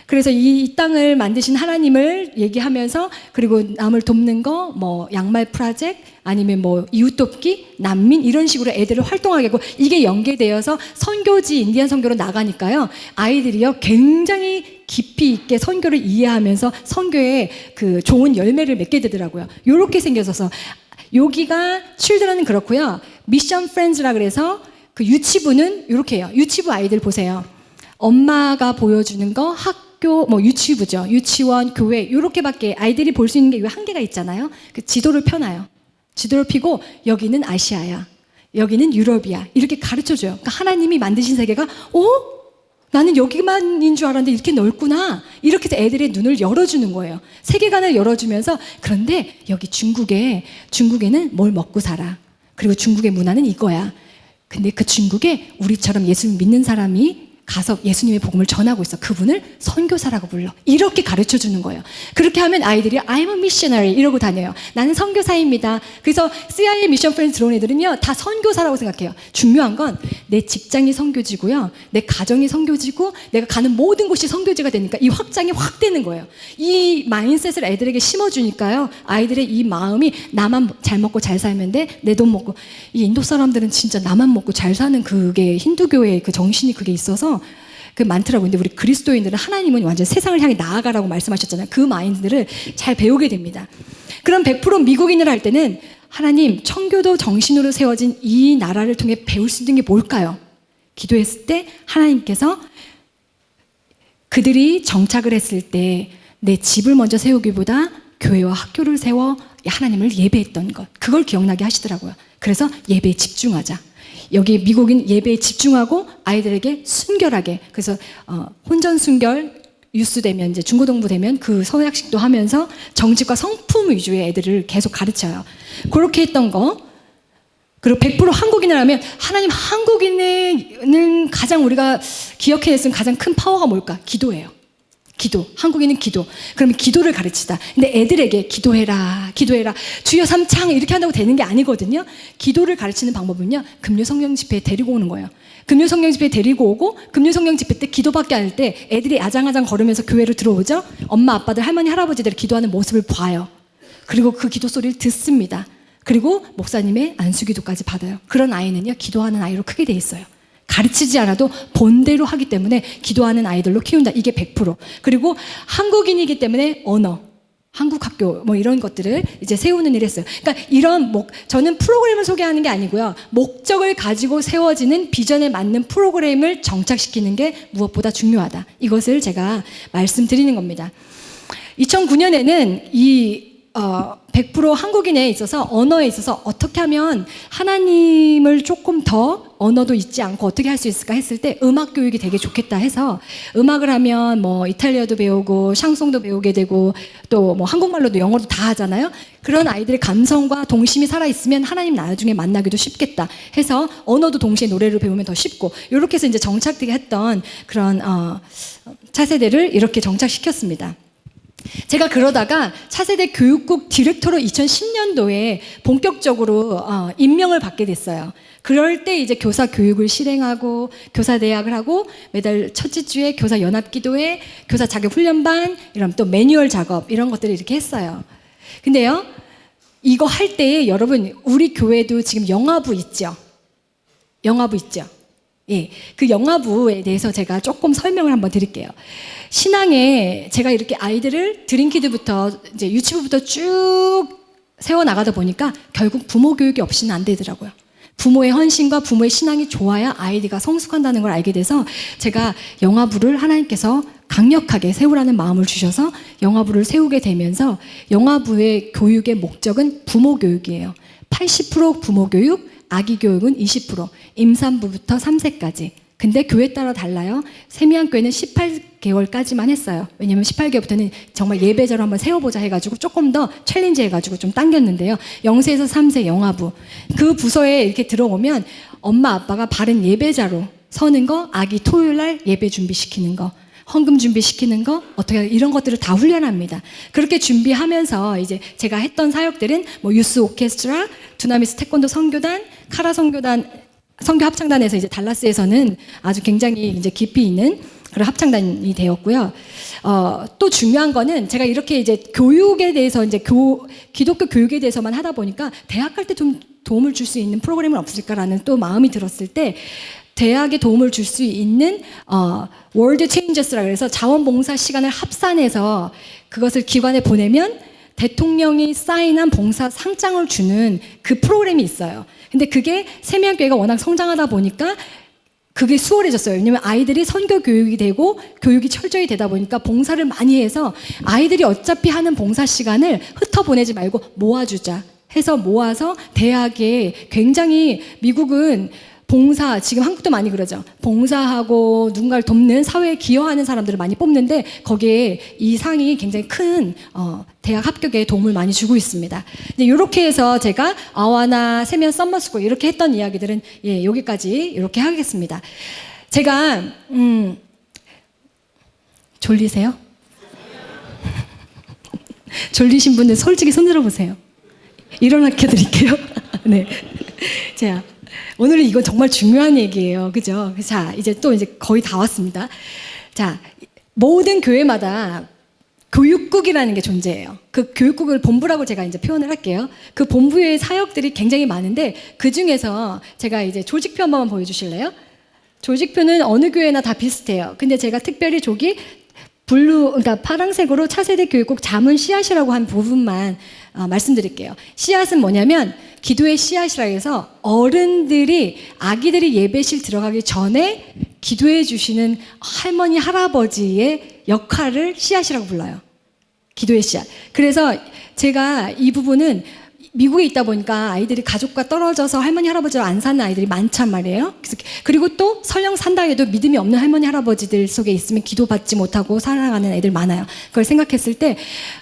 그래서 이 땅을 만드신 하나님을 얘기하면서, 그리고 남을 돕는 거, 뭐 양말 프로젝트, 아니면 뭐 이웃 돕기, 난민, 이런 식으로 애들을 활동하게 하고, 이게 연계되어서 선교지 인디안 선교로 나가니까요. 아이들이요 굉장히 깊이 있게 선교를 이해하면서 선교에 그 좋은 열매를 맺게 되더라고요. 요렇게 생겨서 여기가 칠드런은 그렇고요. 미션 프렌즈라 그래서 그 유치부는 이렇게 해요. 유치부 아이들 보세요. 엄마가 보여주는 거 학교, 뭐 유치부죠. 유치원, 교회 이렇게밖에 아이들이 볼 수 있는 게 한계가 있잖아요. 그 지도를 펴놔요. 지도를 펴고 여기는 아시아야, 여기는 유럽이야, 이렇게 가르쳐줘요. 그러니까 하나님이 만드신 세계가 나는 여기만인 줄 알았는데 이렇게 넓구나, 이렇게 해서 애들의 눈을 열어주는 거예요. 세계관을 열어주면서, 그런데 여기 중국에는 뭘 먹고 살아, 그리고 중국의 문화는 이거야. 근데 그 중국에 우리처럼 예수를 믿는 사람이 가서 예수님의 복음을 전하고 있어. 그분을 선교사라고 불러. 이렇게 가르쳐주는 거예요. 그렇게 하면 아이들이 I'm a missionary 이러고 다녀요. 나는 선교사입니다. 그래서 CIA 미션 프렌즈 들어온 애들은요 다 선교사라고 생각해요. 중요한 건 내 직장이 선교지고요, 내 가정이 선교지고, 내가 가는 모든 곳이 선교지가 되니까 이 확장이 확 되는 거예요. 이 마인셋을 애들에게 심어주니까요, 아이들의 이 마음이 나만 잘 먹고 잘 살면 돼, 내 돈 먹고. 이 인도 사람들은 진짜 나만 먹고 잘 사는 그게 힌두교의 그 정신이 그게 있어서 그 많더라고요. 근데 우리 그리스도인들은 하나님은 완전 세상을 향해 나아가라고 말씀하셨잖아요. 그 마인드를 잘 배우게 됩니다. 그럼 100% 미국인을 할 때는 하나님, 청교도 정신으로 세워진 이 나라를 통해 배울 수 있는 게 뭘까요? 기도했을 때 하나님께서 그들이 정착을 했을 때 내 집을 먼저 세우기보다 교회와 학교를 세워 하나님을 예배했던 것, 그걸 기억나게 하시더라고요. 그래서 예배에 집중하자. 여기 미국인 예배에 집중하고 아이들에게 순결하게, 그래서 혼전 순결 유스되면, 이제 중고등부 되면 그 서약식도 하면서 정직과 성품 위주의 애들을 계속 가르쳐요. 그렇게 했던 거. 그리고 100% 한국인을 하면, 하나님, 한국인은 가장 우리가 기억해야 했으면 가장 큰 파워가 뭘까? 기도예요. 기도. 한국인은 기도. 그러면 기도를 가르치다. 근데 애들에게 기도해라, 기도해라, 주여 삼창 이렇게 한다고 되는 게 아니거든요. 기도를 가르치는 방법은요, 금요 성령 집회에 데리고 오는 거예요. 금요 성령 집회에 데리고 오고, 금요 성령 집회 때 기도밖에 안 할 때 애들이 아장아장 걸으면서 교회를 들어오죠. 엄마 아빠들, 할머니 할아버지들 기도하는 모습을 봐요. 그리고 그 기도 소리를 듣습니다. 그리고 목사님의 안수기도까지 받아요. 그런 아이는요 기도하는 아이로 크게 돼 있어요. 가르치지 않아도 본대로 하기 때문에 기도하는 아이들로 키운다. 이게 100%. 그리고 한국인이기 때문에 언어, 한국 학교 뭐 이런 것들을 이제 세우는 일을 했어요. 그러니까 이런 저는 프로그램을 소개하는 게 아니고요, 목적을 가지고 세워지는 비전에 맞는 프로그램을 정착시키는 게 무엇보다 중요하다. 이것을 제가 말씀드리는 겁니다. 2009년에는 이 100% 한국인에 있어서, 언어에 있어서 어떻게 하면 하나님을 조금 더 언어도 잊지 않고 어떻게 할 수 있을까 했을 때 음악 교육이 되게 좋겠다 해서 음악을 하면 뭐 이탈리아도 배우고 샹송도 배우게 되고 또 뭐 한국말로도 영어도 다 하잖아요. 그런 아이들의 감성과 동심이 살아있으면 하나님 나중에 만나기도 쉽겠다 해서 언어도 동시에 노래를 배우면 더 쉽고 이렇게 해서 이제 정착되게 했던 그런 차세대를 이렇게 정착시켰습니다. 제가 그러다가 차세대 교육국 디렉터로 2010년도에 본격적으로 임명을 받게 됐어요. 그럴 때 이제 교사 교육을 실행하고 교사 대학을 하고 매달 첫째 주에 교사 연합기도회, 교사 자격 훈련반, 이런 또 매뉴얼 작업 이런 것들을 이렇게 했어요. 근데요, 이거 할 때에 여러분 우리 교회도 지금 영화부 있죠? 영화부 있죠? 예, 그 영화부에 대해서 제가 조금 설명을 한번 드릴게요. 신앙에 제가 이렇게 아이들을 드림키드부터 이제 유치부부터 쭉 세워 나가다 보니까 결국 부모 교육이 없이는 안 되더라고요. 부모의 헌신과 부모의 신앙이 좋아야 아이들이 성숙한다는 걸 알게 돼서 제가 영화부를 하나님께서 강력하게 세우라는 마음을 주셔서 영화부를 세우게 되면서 영화부의 교육의 목적은 부모 교육이에요. 80% 부모 교육, 아기 교육은 20%, 임산부부터 3세까지. 근데 교회 따라 달라요. 세미안교회는 18개월까지만 했어요. 왜냐면 18개월부터는 정말 예배자로 한번 세워보자 해가지고 조금 더 챌린지 해가지고 좀 당겼는데요. 0세에서 3세 영아부. 그 부서에 이렇게 들어오면 엄마 아빠가 바른 예배자로 서는 거, 아기 토요일날 예배 준비시키는 거, 헌금 준비시키는 거, 어떻게 이런 것들을 다 훈련합니다. 그렇게 준비하면서 이제 제가 했던 사역들은 뭐 유스 오케스트라, 두나미스 태권도 선교단, 카라 선교단, 선교 합창단에서 이제 달라스에서는 아주 굉장히 이제 깊이 있는 그런 합창단이 되었고요. 또 중요한 거는 제가 이렇게 이제 교육에 대해서 이제 기독교 교육에 대해서만 하다 보니까 대학 갈 때 좀 도움을 줄 수 있는 프로그램은 없을까라는 또 마음이 들었을 때 대학에 도움을 줄 수 있는 월드 체인저스라 그래서 자원봉사 시간을 합산해서 그것을 기관에 보내면 대통령이 사인한 봉사 상장을 주는 그 프로그램이 있어요. 근데 그게 세미안교회가 워낙 성장하다 보니까 그게 수월해졌어요. 왜냐면 아이들이 선교 교육이 되고 교육이 철저히 되다 보니까 봉사를 많이 해서 아이들이 어차피 하는 봉사 시간을 흩어보내지 말고 모아주자 해서 모아서 대학에 굉장히 미국은 봉사, 지금 한국도 많이 그러죠. 봉사하고 누군가를 돕는 사회에 기여하는 사람들을 많이 뽑는데 거기에 이 상이 굉장히 큰 대학 합격에 도움을 많이 주고 있습니다. 이렇게 해서 제가 아와나 세미안 썸머스쿨 이렇게 했던 이야기들은 예, 여기까지 이렇게 하겠습니다. 제가 졸리세요? 졸리신 분들 솔직히 손 들어보세요. 일어나게 드릴게요. 네. 자. 오늘은 이건 정말 중요한 얘기예요. 그죠? 자, 이제 또 이제 거의 다 왔습니다. 자, 모든 교회마다 교육국이라는 게 존재해요. 그 교육국을 본부라고 제가 이제 표현을 할게요. 그 본부의 사역들이 굉장히 많은데 그 중에서 제가 이제 조직표 한 번만 보여주실래요? 조직표는 어느 교회나 다 비슷해요. 근데 제가 특별히 저기 그러니까 파란색으로 차세대 교육국 자문 씨앗이라고 한 부분만 말씀드릴게요. 씨앗은 뭐냐면 기도의 씨앗이라 해서 어른들이 아기들이 예배실 들어가기 전에 기도해 주시는 할머니 할아버지의 역할을 씨앗이라고 불러요. 기도의 씨앗. 그래서 제가 이 부분은 미국에 있다 보니까 아이들이 가족과 떨어져서 할머니 할아버지로 안 사는 아이들이 많단 말이에요. 그리고 또 설령 산다 해도 믿음이 없는 할머니 할아버지들 속에 있으면 기도받지 못하고 살아가는 애들 많아요. 그걸 생각했을 때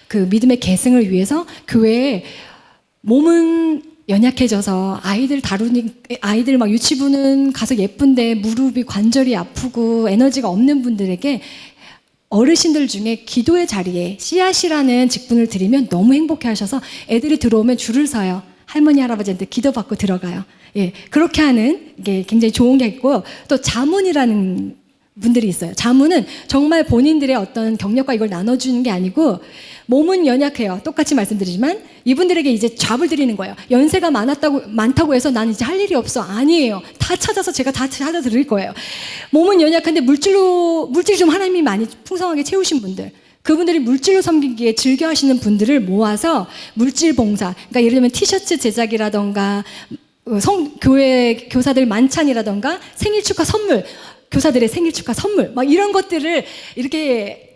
그 믿음의 계승을 위해서 교회에 몸은 연약해져서 아이들 막 유치부는 가서 예쁜데 무릎이 관절이 아프고 에너지가 없는 분들에게 어르신들 중에 기도의 자리에 씨앗이라는 직분을 드리면 너무 행복해 하셔서 애들이 들어오면 줄을 서요. 할머니, 할아버지한테 기도받고 들어가요. 예, 그렇게 하는 게 굉장히 좋은 게 있고요. 또 자문이라는 분들이 있어요. 자문은 정말 본인들의 어떤 경력과 이걸 나눠주는 게 아니고 몸은 연약해요. 똑같이 말씀드리지만 이분들에게 이제 잡을 드리는 거예요. 연세가 많다고 해서 난 이제 할 일이 없어. 아니에요. 다 찾아서 제가 다 찾아 드릴 거예요. 몸은 연약한데 물질 좀 하나님이 많이 풍성하게 채우신 분들. 그분들이 물질로 섬기기에 즐겨 하시는 분들을 모아서 물질 봉사. 그러니까 예를 들면 티셔츠 제작이라던가 교회 교사들 만찬이라던가 생일 축하 선물, 교사들의 생일 축하 선물, 막 이런 것들을 이렇게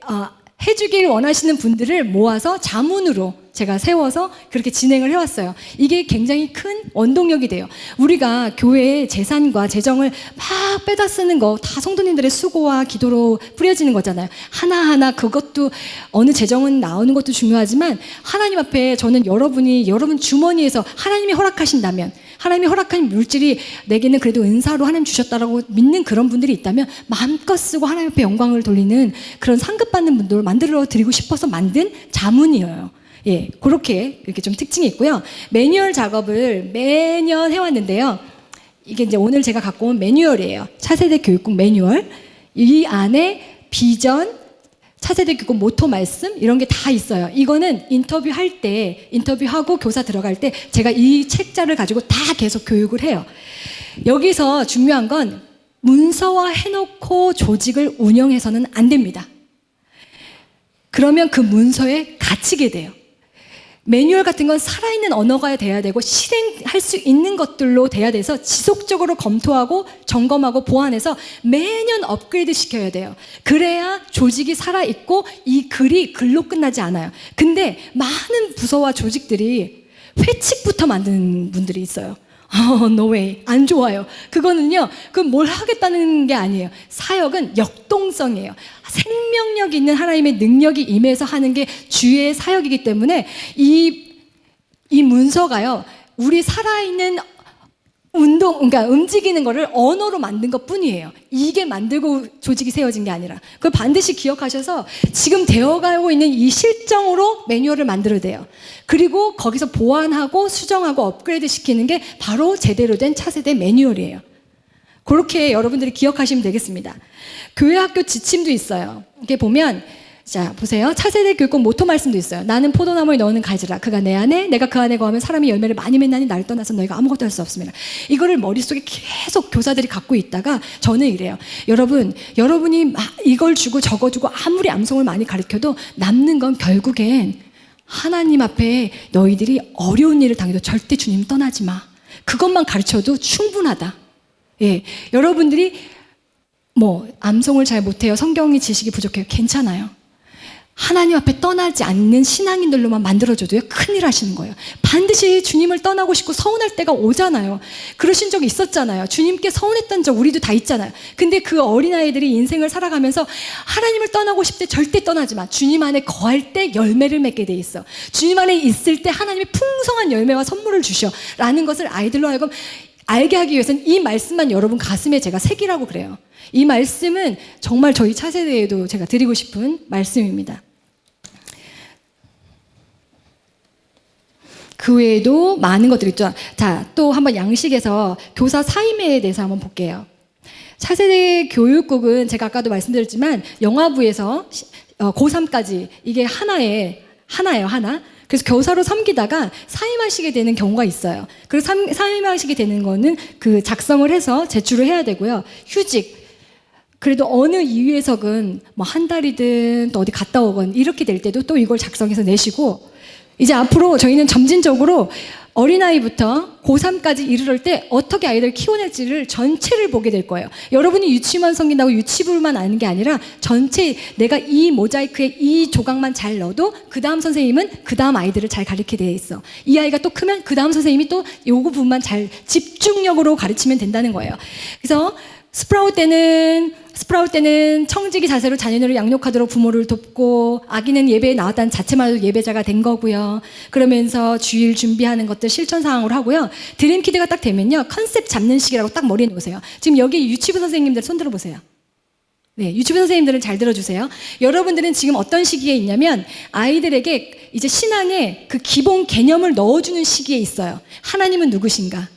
해주길 원하시는 분들을 모아서 자문으로 제가 세워서 그렇게 진행을 해왔어요. 이게 굉장히 큰 원동력이 돼요. 우리가 교회의 재산과 재정을 막 빼다 쓰는 거 다 성도님들의 수고와 기도로 뿌려지는 거잖아요. 하나하나 그것도 어느 재정은 나오는 것도 중요하지만 하나님 앞에 저는 여러분 주머니에서 하나님이 허락하신다면, 하나님이 허락한 물질이 내게는 그래도 은사로 하나님 주셨다라고 믿는 그런 분들이 있다면 마음껏 쓰고 하나님 앞에 영광을 돌리는 그런 상급받는 분들을 만들어 드리고 싶어서 만든 자문이에요. 예, 그렇게 이렇게 좀 특징이 있고요. 매뉴얼 작업을 매년 해왔는데요. 이게 이제 오늘 제가 갖고 온 매뉴얼이에요. 차세대 교육국 매뉴얼. 이 안에 비전, 차세대 교육국 모토 말씀 이런 게 다 있어요. 이거는 인터뷰할 때, 인터뷰하고 교사 들어갈 때 제가 이 책자를 가지고 다 계속 교육을 해요. 여기서 중요한 건 문서화 해놓고 조직을 운영해서는 안 됩니다. 그러면 그 문서에 갇히게 돼요. 매뉴얼 같은 건 살아있는 언어가 돼야 되고 실행할 수 있는 것들로 돼야 돼서 지속적으로 검토하고 점검하고 보완해서 매년 업그레이드 시켜야 돼요. 그래야 조직이 살아있고 이 글이 글로 끝나지 않아요. 근데 많은 부서와 조직들이 회칙부터 만드는 분들이 있어요. no way. 안 좋아요. 그거는요, 뭘 하겠다는 게 아니에요. 사역은 역동성이에요. 생명력 있는 하나님의 능력이 임해서 하는 게 주의 사역이기 때문에 이 문서가요, 우리 살아있는 그러니까 움직이는 거를 언어로 만든 것 뿐이에요. 이게 만들고 조직이 세워진 게 아니라. 그걸 반드시 기억하셔서 지금 되어가고 있는 이 실정으로 매뉴얼을 만들어야 돼요. 그리고 거기서 보완하고 수정하고 업그레이드 시키는 게 바로 제대로 된 차세대 매뉴얼이에요. 그렇게 여러분들이 기억하시면 되겠습니다. 교회 학교 지침도 있어요. 이렇게 보면, 자, 보세요. 차세대 교육국 모토 말씀도 있어요. 나는 포도나무에 너는 가지라. 그가 내 안에, 내가 그 안에 거하면 사람이 열매를 많이 맺나니 나를 떠나서 너희가 아무것도 할 수 없습니다. 이거를 머릿속에 계속 교사들이 갖고 있다가 저는 이래요. 여러분이 이걸 주고 저거 주고 아무리 암송을 많이 가르쳐도 남는 건 결국엔 하나님 앞에 너희들이 어려운 일을 당해도 절대 주님 떠나지 마. 그것만 가르쳐도 충분하다. 예, 여러분들이 암송을 잘 못해요. 성경의 지식이 부족해요. 괜찮아요. 하나님 앞에 떠나지 않는 신앙인들로만 만들어줘도요, 큰일 하시는 거예요. 반드시 주님을 떠나고 싶고 서운할 때가 오잖아요. 그러신 적 있었잖아요. 주님께 서운했던 적 우리도 다 있잖아요. 근데 그 어린아이들이 인생을 살아가면서 하나님을 떠나고 싶을 때 절대 떠나지 마. 주님 안에 거할 때 열매를 맺게 돼 있어. 주님 안에 있을 때 하나님이 풍성한 열매와 선물을 주셔 라는 것을 아이들로 하여금 알게 하기 위해서는 이 말씀만 여러분 가슴에 제가 새기라고 그래요. 이 말씀은 정말 저희 차세대에도 제가 드리고 싶은 말씀입니다. 그 외에도 많은 것들이 있죠. 자, 또 한번 양식에서 교사 사임에 대해서 한번 볼게요. 차세대 교육국은 제가 아까도 말씀드렸지만 영화부에서 고3까지 이게 하나예요, 하나. 그래서 교사로 섬기다가 사임하시게 되는 경우가 있어요. 그래서 사임하시게 되는 거는 그 작성을 해서 제출을 해야 되고요. 휴직. 그래도 어느 이유에서건 한 달이든 또 어디 갔다 오건 이렇게 될 때도 또 이걸 작성해서 내시고, 이제 앞으로 저희는 점진적으로 어린아이부터 고3까지 이르를 때 어떻게 아이들을 키워낼지를 전체를 보게 될 거예요. 여러분이 유치만 섬긴다고 유치부만 아는 게 아니라 전체 내가 이 모자이크에 이 조각만 잘 넣어도 그 다음 선생님은 그 다음 아이들을 잘 가르치게 되어 있어. 이 아이가 또 크면 그 다음 선생님이 또 요거 부분만 잘 집중력으로 가르치면 된다는 거예요. 그래서 스프라웃 때는 청지기 자세로 자녀를 양육하도록 부모를 돕고, 아기는 예배에 나왔다는 자체만으로도 예배자가 된 거고요. 그러면서 주일 준비하는 것들 실천 사항으로 하고요. 드림키드가 딱 되면요, 컨셉 잡는 시기라고 딱 머리에 놓으세요. 지금 여기 유치부 선생님들 손 들어보세요. 네, 유치부 선생님들은 잘 들어주세요. 여러분들은 지금 어떤 시기에 있냐면 아이들에게 이제 신앙의 그 기본 개념을 넣어주는 시기에 있어요. 하나님은 누구신가?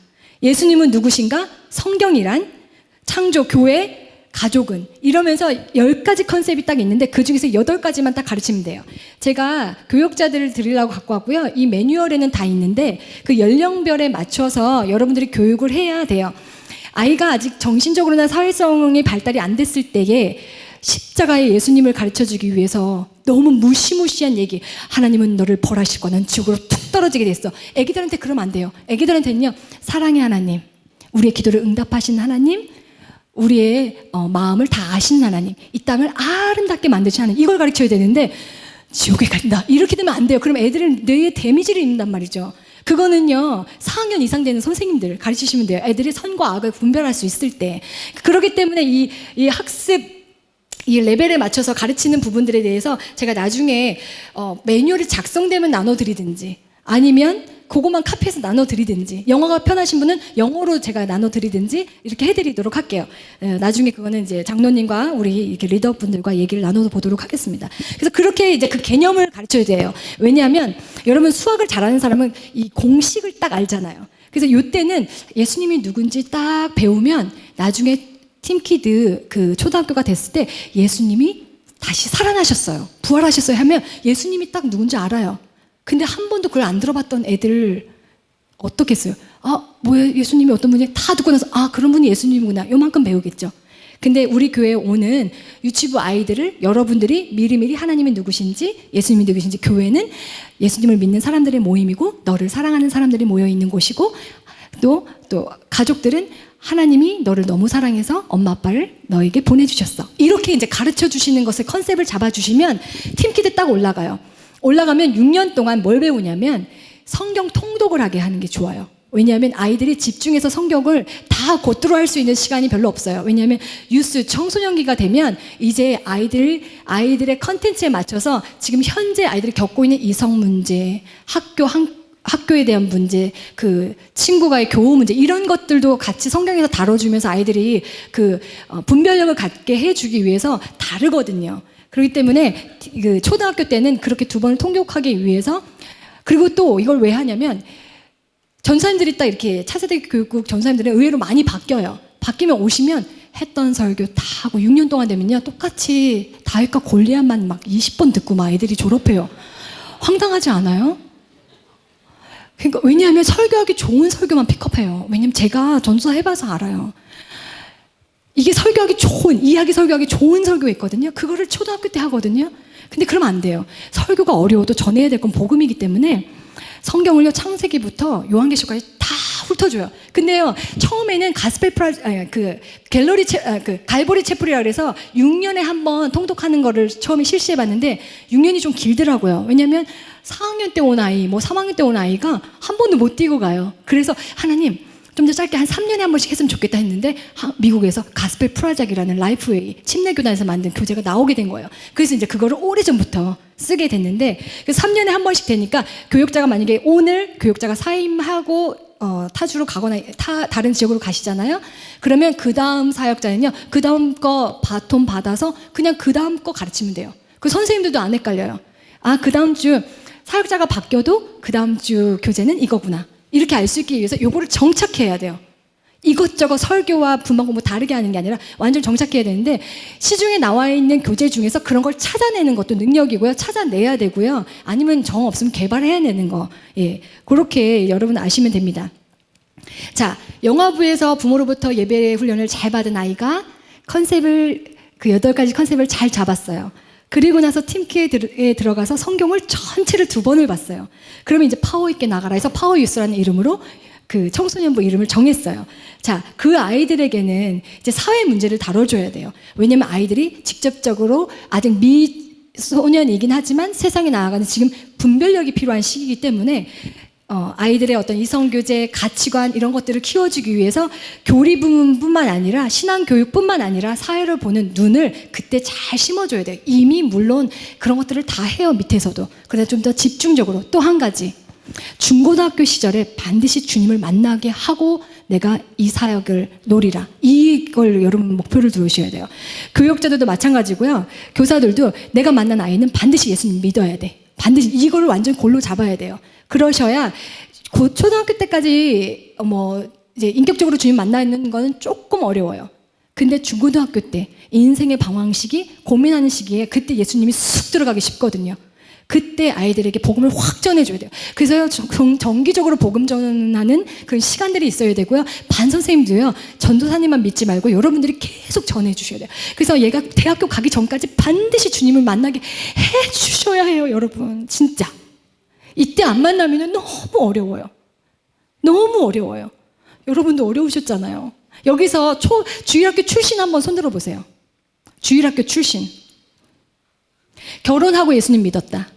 예수님은 누구신가? 성경이란? 창조, 교회, 가족은, 이러면서 10가지 컨셉이 딱 있는데 그 중에서 8가지만 딱 가르치면 돼요. 제가 교역자들을 드리려고 갖고 왔고요. 이 매뉴얼에는 다 있는데 그 연령별에 맞춰서 여러분들이 교육을 해야 돼요. 아이가 아직 정신적으로나 사회성이 발달이 안 됐을 때에 십자가의 예수님을 가르쳐주기 위해서 너무 무시무시한 얘기, 하나님은 너를 벌하실 거야, 넌 지옥으로 툭 떨어지게 됐어. 애기들한테 그러면 안 돼요. 애기들한테는요, 사랑의 하나님, 우리의 기도를 응답하신 하나님, 우리의 마음을 다 아시는 하나님, 이 땅을 아름답게 만드신 하나님, 이걸 가르쳐야 되는데 지옥에 간다. 이렇게 되면 안 돼요. 그럼 애들은 뇌에 데미지를 입는단 말이죠. 그거는요, 4학년 이상 되는 선생님들 가르치시면 돼요. 애들이 선과 악을 분별할 수 있을 때. 그렇기 때문에 이 학습, 이 레벨에 맞춰서 가르치는 부분들에 대해서 제가 나중에 매뉴얼이 작성되면 나눠드리든지 아니면 그것만 카피해서 나눠드리든지, 영어가 편하신 분은 영어로 제가 나눠드리든지 이렇게 해드리도록 할게요. 나중에 그거는 이제 장로님과 우리 이렇게 리더분들과 얘기를 나눠보도록 하겠습니다. 그래서 그렇게 이제 그 개념을 가르쳐야 돼요. 왜냐하면 여러분 수학을 잘하는 사람은 이 공식을 딱 알잖아요. 그래서 이때는 예수님이 누군지 딱 배우면 나중에 팀키드 그 초등학교가 됐을 때 예수님이 다시 살아나셨어요. 부활하셨어요 하면 예수님이 딱 누군지 알아요. 근데 한 번도 그걸 안 들어봤던 애들 어떻겠어요? 아, 뭐야, 예수님이 어떤 분이 다 듣고 나서 아, 그런 분이 예수님이구나. 요만큼 배우겠죠. 근데 우리 교회에 오는 유치부 아이들을 여러분들이 미리미리 하나님이 누구신지, 예수님이 누구신지, 교회는 예수님을 믿는 사람들의 모임이고 너를 사랑하는 사람들이 모여 있는 곳이고 또 가족들은 하나님이 너를 너무 사랑해서 엄마 아빠를 너에게 보내주셨어. 이렇게 이제 가르쳐 주시는 것을 컨셉을 잡아주시면 팀키드 딱 올라가요. 올라가면 6년 동안 뭘 배우냐면 성경 통독을 하게 하는 게 좋아요. 왜냐하면 아이들이 집중해서 성경을 다 겉으로 할 수 있는 시간이 별로 없어요. 왜냐하면 유스 청소년기가 되면 이제 아이들의 컨텐츠에 맞춰서 지금 현재 아이들이 겪고 있는 이성 문제, 학교에 대한 문제, 그 친구와의 교우 문제 이런 것들도 같이 성경에서 다뤄주면서 아이들이 그 분별력을 갖게 해주기 위해서 다르거든요. 그렇기 때문에 그 초등학교 때는 그렇게 2번을 통독하기 위해서, 그리고 또 이걸 왜 하냐면 전사님들이 딱 이렇게 차세대 교육국 전사님들은 의외로 많이 바뀌어요. 바뀌면 오시면 했던 설교 다 하고 6년 동안 되면요 똑같이 다윗과 골리앗만 막 20번 듣고 막 애들이 졸업해요. 황당하지 않아요? 그러니까 왜냐하면 설교하기 좋은 설교만 픽업해요. 왜냐하면 제가 전도사 해봐서 알아요. 이게 이야기 설교하기 좋은 설교 있거든요. 그거를 초등학교 때 하거든요. 근데 그러면 안 돼요. 설교가 어려워도 전해야 될 건 복음이기 때문에 성경을요, 창세기부터 요한계시록까지 다 훑어줘요. 근데요, 처음에는 갈보리 채플이라 그래서 6년에 한 번 통독하는 거를 처음에 실시해봤는데 6년이 좀 길더라고요. 왜냐면 4학년 때 온 아이, 3학년 때 온 아이가 한 번도 못 뛰고 가요. 그래서 하나님, 좀 더 짧게 한 3년에 한 번씩 했으면 좋겠다 했는데 미국에서 가스펠 프라작이라는 라이프웨이 침례교단에서 만든 교재가 나오게 된 거예요. 그래서 이제 그거를 오래전부터 쓰게 됐는데 3년에 한 번씩 되니까 교육자가 만약에 오늘 교육자가 사임하고 타주로 가거나 다른 지역으로 가시잖아요. 그러면 그 다음 사역자는요, 그 다음 거 바톤 받아서 그냥 그 다음 거 가르치면 돼요. 그 선생님들도 안 헷갈려요. 아, 그 다음 주 사역자가 바뀌어도 그 다음 주 교재는 이거구나. 이렇게 알 수 있기 위해서 요거를 정착해야 돼요. 이것저것 설교와 분만 공부 다르게 하는 게 아니라 완전 정착해야 되는데, 시중에 나와 있는 교재 중에서 그런 걸 찾아내는 것도 능력이고요. 찾아내야 되고요. 아니면 정 없으면 개발해내는 거. 예, 그렇게 여러분 아시면 됩니다. 자, 영화부에서 부모로부터 예배 훈련을 잘 받은 아이가 컨셉을, 그 8가지 컨셉을 잘 잡았어요. 그리고 나서 팀키에 들어가서 성경을 전체를 2번을 봤어요. 그러면 이제 파워 있게 나가라 해서 파워 유스라는 이름으로 그 청소년부 이름을 정했어요. 자, 그 아이들에게는 이제 사회 문제를 다뤄줘야 돼요. 왜냐면 아이들이 직접적으로 아직 미소년이긴 하지만 세상에 나아가는 지금 분별력이 필요한 시기이기 때문에 아이들의 어떤 이성교제, 가치관 이런 것들을 키워주기 위해서 교리뿐만 아니라 신앙교육뿐만 아니라 사회를 보는 눈을 그때 잘 심어줘야 돼요. 이미 물론 그런 것들을 다 해요, 밑에서도. 그래서 좀 더 집중적으로. 또 한 가지, 중고등학교 시절에 반드시 주님을 만나게 하고 내가 이 사역을 노리라. 이걸 여러분 목표를 두셔야 돼요. 교육자들도 마찬가지고요. 교사들도 내가 만난 아이는 반드시 예수님 믿어야 돼. 반드시 이걸 완전 골로 잡아야 돼요. 그러셔야 곧 초등학교 때까지 이제 인격적으로 주님 만나는 거는 조금 어려워요. 근데 중고등학교 때 인생의 방황 시기, 고민하는 시기에 그때 예수님이 쑥 들어가기 쉽거든요. 그때 아이들에게 복음을 확 전해줘야 돼요. 그래서 정기적으로 복음 전하는 그런 시간들이 있어야 되고요. 반 선생님도요, 전도사님만 믿지 말고 여러분들이 계속 전해주셔야 돼요. 그래서 얘가 대학교 가기 전까지 반드시 주님을 만나게 해주셔야 해요, 여러분. 진짜. 이때 안 만나면 너무 어려워요. 너무 어려워요. 여러분도 어려우셨잖아요. 여기서 주일학교 출신 한번 손들어 보세요. 주일학교 출신. 결혼하고 예수님 믿었다.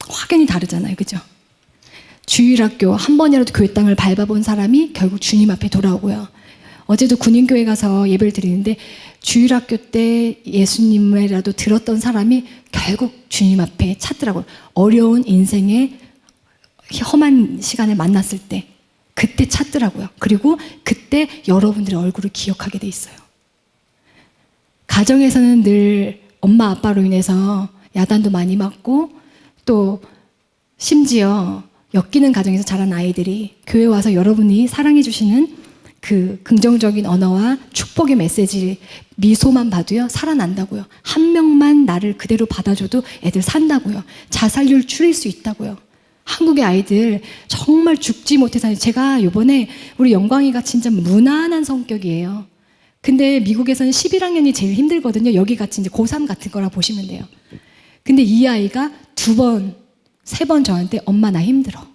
확연히 다르잖아요. 그죠? 주일학교 한 번이라도 교회 땅을 밟아본 사람이 결국 주님 앞에 돌아오고요. 어제도 군인교회 가서 예배를 드리는데 주일학교 때 예수님이라도 들었던 사람이 결국 주님 앞에 찾더라고요. 어려운 인생의 험한 시간을 만났을 때 그때 찾더라고요. 그리고 그때 여러분들의 얼굴을 기억하게 돼 있어요. 가정에서는 늘 엄마 아빠로 인해서 야단도 많이 맞고 또 심지어 엮이는 가정에서 자란 아이들이 교회 와서 여러분이 사랑해 주시는 그 긍정적인 언어와 축복의 메시지 미소만 봐도요 살아난다고요. 한 명만 나를 그대로 받아줘도 애들 산다고요. 자살률 줄일 수 있다고요. 한국의 아이들 정말 죽지 못해 사는. 제가 요번에 우리 영광이가 진짜 무난한 성격이에요. 근데 미국에서는 11학년이 제일 힘들거든요. 여기 같이 이제 고3 같은 거라 보시면 돼요. 근데 이 아이가 2번, 3번 저한테 엄마 나 힘들어.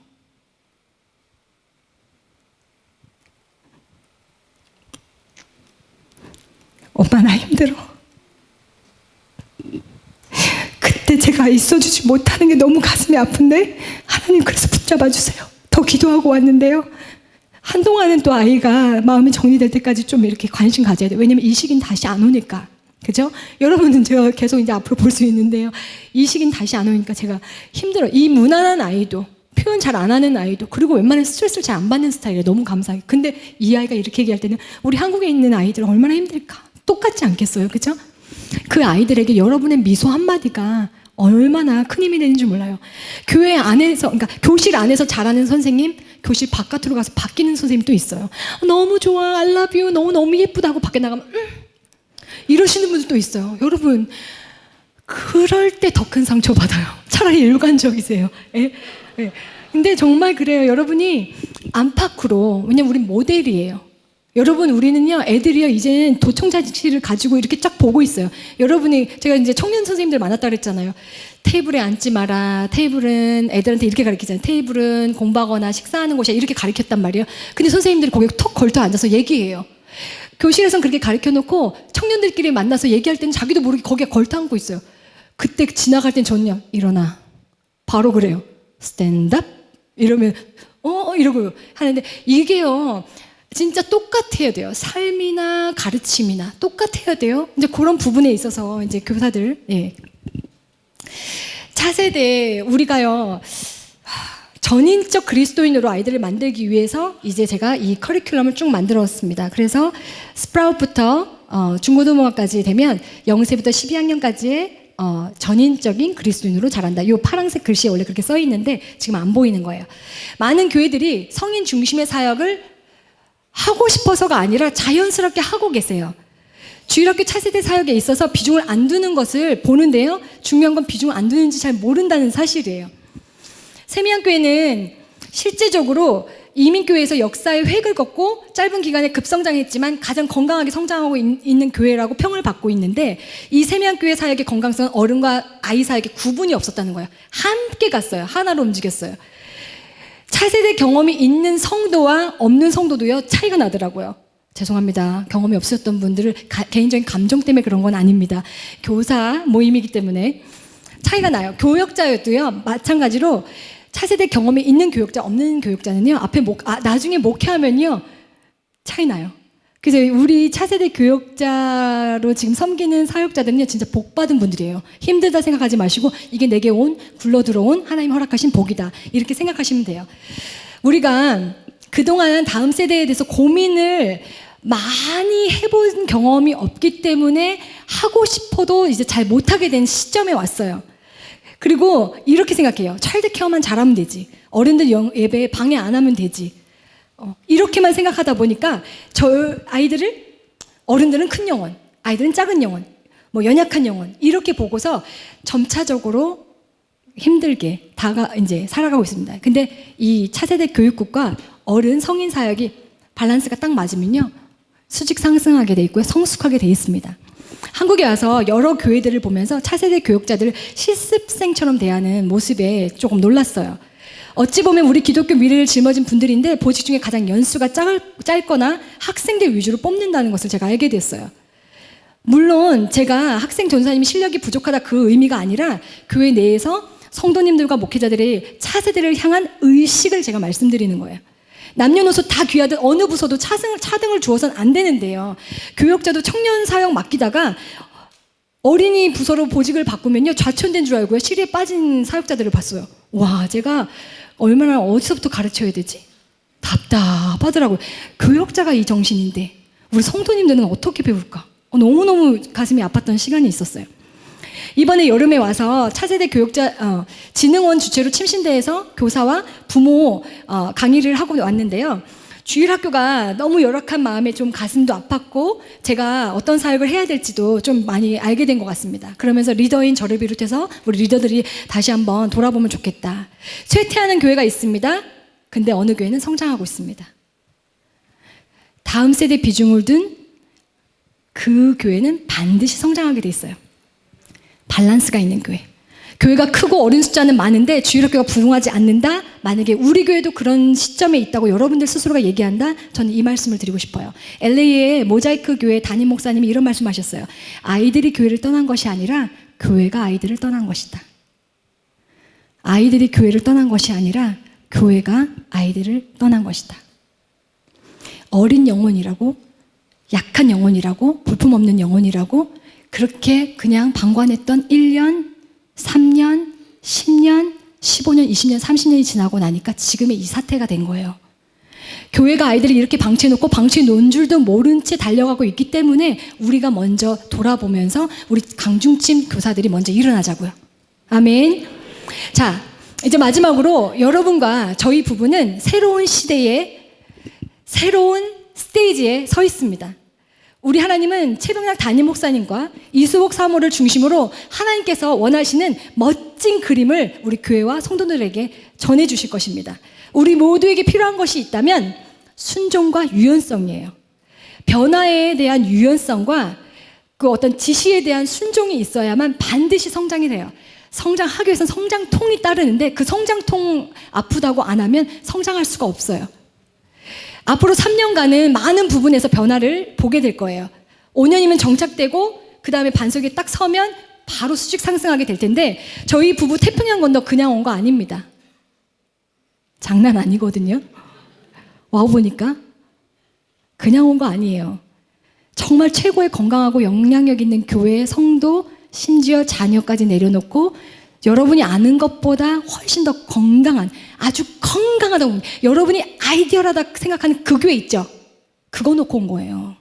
엄마 나 힘들어. 그때 제가 있어주지 못하는 게 너무 가슴이 아픈데 하나님 그래서 붙잡아 주세요. 더 기도하고 왔는데요. 한동안은 또 아이가 마음이 정리될 때까지 좀 이렇게 관심 가져야 돼요. 왜냐면 이 시기는 다시 안 오니까. 그죠? 여러분은 제가 계속 이제 앞으로 볼 수 있는데요. 이 시기는 다시 안 오니까 제가 힘들어요. 이 무난한 아이도, 표현 잘 안 하는 아이도, 그리고 웬만한 스트레스를 잘 안 받는 스타일이에요. 너무 감사해요. 근데 이 아이가 이렇게 얘기할 때는 우리 한국에 있는 아이들은 얼마나 힘들까? 똑같지 않겠어요? 그죠? 그 아이들에게 여러분의 미소 한마디가 얼마나 큰 힘이 되는지 몰라요. 교회 안에서, 그러니까 교실 안에서 잘하는 선생님, 교실 바깥으로 가서 바뀌는 선생님 또 있어요. 너무 좋아, I love you, 너무 예쁘다고 밖에 나가면 이러시는 분들도 있어요. 여러분, 그럴 때 더 큰 상처 받아요. 차라리 일관적이세요. 예? 예. 근데 정말 그래요. 여러분이 안팎으로, 왜냐면 우린 모델이에요. 여러분, 우리는요, 애들이요, 이제는 도청자치를 가지고 이렇게 쫙 보고 있어요. 여러분이, 제가 이제 청년 선생님들 만났다 그랬잖아요. 테이블에 앉지 마라. 테이블은 애들한테 이렇게 가르치잖아요. 테이블은 공부하거나 식사하는 곳이야. 이렇게 가르쳤단 말이에요. 근데 선생님들이 거기에 턱 걸터 앉아서 얘기해요. 교실에선 그렇게 가르쳐 놓고 청년들끼리 만나서 얘기할 때는 자기도 모르게 거기에 걸터 앉고 있어요. 그때 지나갈 땐 저는요, 일어나. 바로 그래요. 스탠드업? 이러면, 이러고 하는데 이게요, 진짜 똑같아야 돼요. 삶이나 가르침이나 똑같아야 돼요. 이제 그런 부분에 있어서 이제 교사들, 예. 차세대 우리가요 전인적 그리스도인으로 아이들을 만들기 위해서 이제 제가 이 커리큘럼을 쭉 만들었습니다. 그래서 스프라웃부터 중고등학까지 되면 0세부터 12학년까지의 전인적인 그리스도인으로 자란다. 이 파란색 글씨에 원래 그렇게 써 있는데 지금 안 보이는 거예요. 많은 교회들이 성인 중심의 사역을 하고 싶어서가 아니라 자연스럽게 하고 계세요. 주일학교 차세대 사역에 있어서 비중을 안 두는 것을 보는데요. 중요한 건 비중을 안 두는지 잘 모른다는 사실이에요. 세미안교회는 실제적으로 이민교회에서 역사의 획을 걷고 짧은 기간에 급성장했지만 가장 건강하게 성장하고 있는 교회라고 평을 받고 있는데 이 세미안교회 사역의 건강성은 어른과 아이 사역에 구분이 없었다는 거예요. 함께 갔어요. 하나로 움직였어요. 차세대 경험이 있는 성도와 없는 성도도요 차이가 나더라고요. 죄송합니다. 경험이 없으셨던 분들을 개인적인 감정 때문에 그런 건 아닙니다. 교사 모임이기 때문에 차이가 나요. 교역자여도요 마찬가지로 차세대 경험이 있는 교역자 없는 교역자는요 앞에 나중에 목회하면요 차이 나요. 그래서 우리 차세대 교역자로 지금 섬기는 사역자들은요 진짜 복 받은 분들이에요. 힘들다 생각하지 마시고 이게 내게 굴러 들어온 하나님 허락하신 복이다 이렇게 생각하시면 돼요. 우리가 그동안 다음 세대에 대해서 고민을 많이 해본 경험이 없기 때문에 하고 싶어도 이제 잘 못하게 된 시점에 왔어요. 그리고 이렇게 생각해요. 차일드 케어만 잘하면 되지. 어른들 예배 방해 안 하면 되지. 이렇게만 생각하다 보니까 저 아이들을 어른들은 큰 영혼, 아이들은 작은 영혼, 뭐 연약한 영혼 이렇게 보고서 점차적으로 힘들게 이제 살아가고 있습니다. 근데 이 차세대 교육국과 어른 성인 사역이 밸런스가 딱 맞으면요 수직 상승하게 돼 있고요 성숙하게 돼 있습니다. 한국에 와서 여러 교회들을 보면서 차세대 교육자들을 실습생처럼 대하는 모습에 조금 놀랐어요. 어찌 보면 우리 기독교 미래를 짊어진 분들인데 보직 중에 가장 연수가 짧거나 학생들 위주로 뽑는다는 것을 제가 알게 됐어요. 물론 제가 학생 전사님이 실력이 부족하다 그 의미가 아니라 교회 내에서 성도님들과 목회자들의 차세대를 향한 의식을 제가 말씀드리는 거예요. 남녀노소 다 귀하든 어느 부서도 차등을 주어서는 안 되는데요. 교역자도 청년 사역 맡기다가 어린이 부서로 보직을 바꾸면요, 좌천된 줄 알고요, 시리에 빠진 사역자들을 봤어요. 와, 제가 얼마나 어디서부터 가르쳐야 되지? 답답하더라고요. 교역자가 이 정신인데 우리 성도님들은 어떻게 배울까? 너무너무 가슴이 아팠던 시간이 있었어요. 이번에 여름에 와서 차세대 교역자 진흥원 주최로 침신대에서 교사와 부모 강의를 하고 왔는데요. 주일학교가 너무 열악한 마음에 좀 가슴도 아팠고 제가 어떤 사역을 해야 될지도 좀 많이 알게 된 것 같습니다. 그러면서 리더인 저를 비롯해서 우리 리더들이 다시 한번 돌아보면 좋겠다. 쇠퇴하는 교회가 있습니다. 근데 어느 교회는 성장하고 있습니다. 다음 세대 비중을 둔 그 교회는 반드시 성장하게 돼 있어요. 밸런스가 있는 교회. 교회가 크고 어린 숫자는 많은데 주일학교가 부흥하지 않는다? 만약에 우리 교회도 그런 시점에 있다고 여러분들 스스로가 얘기한다? 저는 이 말씀을 드리고 싶어요. LA의 모자이크 교회 담임 목사님이 이런 말씀하셨어요. 아이들이 교회를 떠난 것이 아니라 교회가 아이들을 떠난 것이다. 아이들이 교회를 떠난 것이 아니라 교회가 아이들을 떠난 것이다. 어린 영혼이라고, 약한 영혼이라고, 볼품없는 영혼이라고 그렇게 그냥 방관했던 1년, 3년, 10년, 15년, 20년, 30년이 지나고 나니까 지금의 이 사태가 된 거예요. 교회가 아이들을 이렇게 방치해놓고 방치해놓은 줄도 모른 채 달려가고 있기 때문에 우리가 먼저 돌아보면서 우리 강중팀 교사들이 먼저 일어나자고요. 아멘. 자, 이제 마지막으로 여러분과 저희 부부는 새로운 시대에, 새로운 스테이지에 서 있습니다. 우리 하나님은 최병락 담임 목사님과 이수옥 사모를 중심으로 하나님께서 원하시는 멋진 그림을 우리 교회와 성도들에게 전해주실 것입니다. 우리 모두에게 필요한 것이 있다면 순종과 유연성이에요. 변화에 대한 유연성과 그 어떤 지시에 대한 순종이 있어야만 반드시 성장이 돼요. 성장하기 위해서는 성장통이 따르는데 그 성장통 아프다고 안 하면 성장할 수가 없어요. 앞으로 3년간은 많은 부분에서 변화를 보게 될 거예요. 5년이면 정착되고 그 다음에 반석에 딱 서면 바로 수직 상승하게 될 텐데 저희 부부 태평양 건너 그냥 온 거 아닙니다. 장난 아니거든요. 와보니까 그냥 온 거 아니에요. 정말 최고의 건강하고 영향력 있는 교회의 성도, 심지어 자녀까지 내려놓고 여러분이 아는 것보다 훨씬 더 건강한, 아주 건강하다고, 여러분이 아이디어라다 생각하는 그 교회 있죠? 그거 놓고 온 거예요.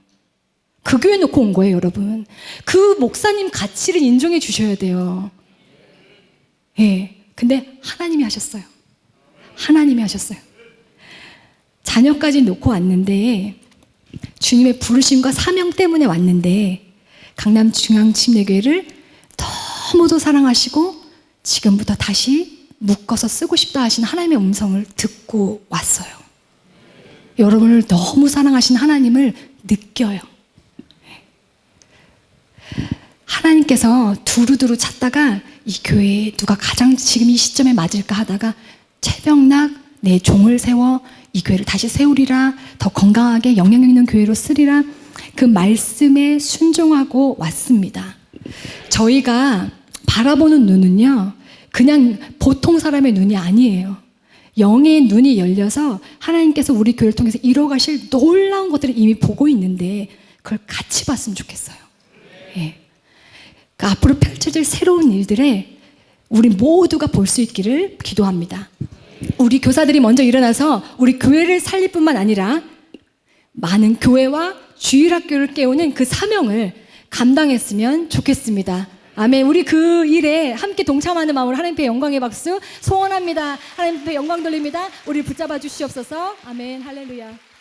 그 교회 놓고 온 거예요, 여러분. 그 목사님 가치를 인정해 주셔야 돼요. 예. 근데 하나님이 하셨어요. 하나님이 하셨어요. 자녀까지 놓고 왔는데, 주님의 부르심과 사명 때문에 왔는데, 강남중앙침례교회를 너무도 사랑하시고, 지금부터 다시 묶어서 쓰고 싶다 하신 하나님의 음성을 듣고 왔어요. 여러분을 너무 사랑하신 하나님을 느껴요. 하나님께서 두루두루 찾다가 이 교회에 누가 가장 지금 이 시점에 맞을까 하다가 최병락 내 종을 세워 이 교회를 다시 세우리라, 더 건강하게 영향력 있는 교회로 쓰리라, 그 말씀에 순종하고 왔습니다. 저희가 바라보는 눈은요, 그냥 보통 사람의 눈이 아니에요. 영의 눈이 열려서 하나님께서 우리 교회를 통해서 이뤄가실 놀라운 것들을 이미 보고 있는데 그걸 같이 봤으면 좋겠어요. 예. 그러니까 앞으로 펼쳐질 새로운 일들에 우리 모두가 볼 수 있기를 기도합니다. 우리 교사들이 먼저 일어나서 우리 교회를 살릴 뿐만 아니라 많은 교회와 주일학교를 깨우는 그 사명을 감당했으면 좋겠습니다. 아멘. 우리 그 일에 함께 동참하는 마음으로 하나님께 영광의 박수 소원합니다. 하나님께 영광 돌립니다. 우리 붙잡아 주시옵소서. 아멘. 할렐루야.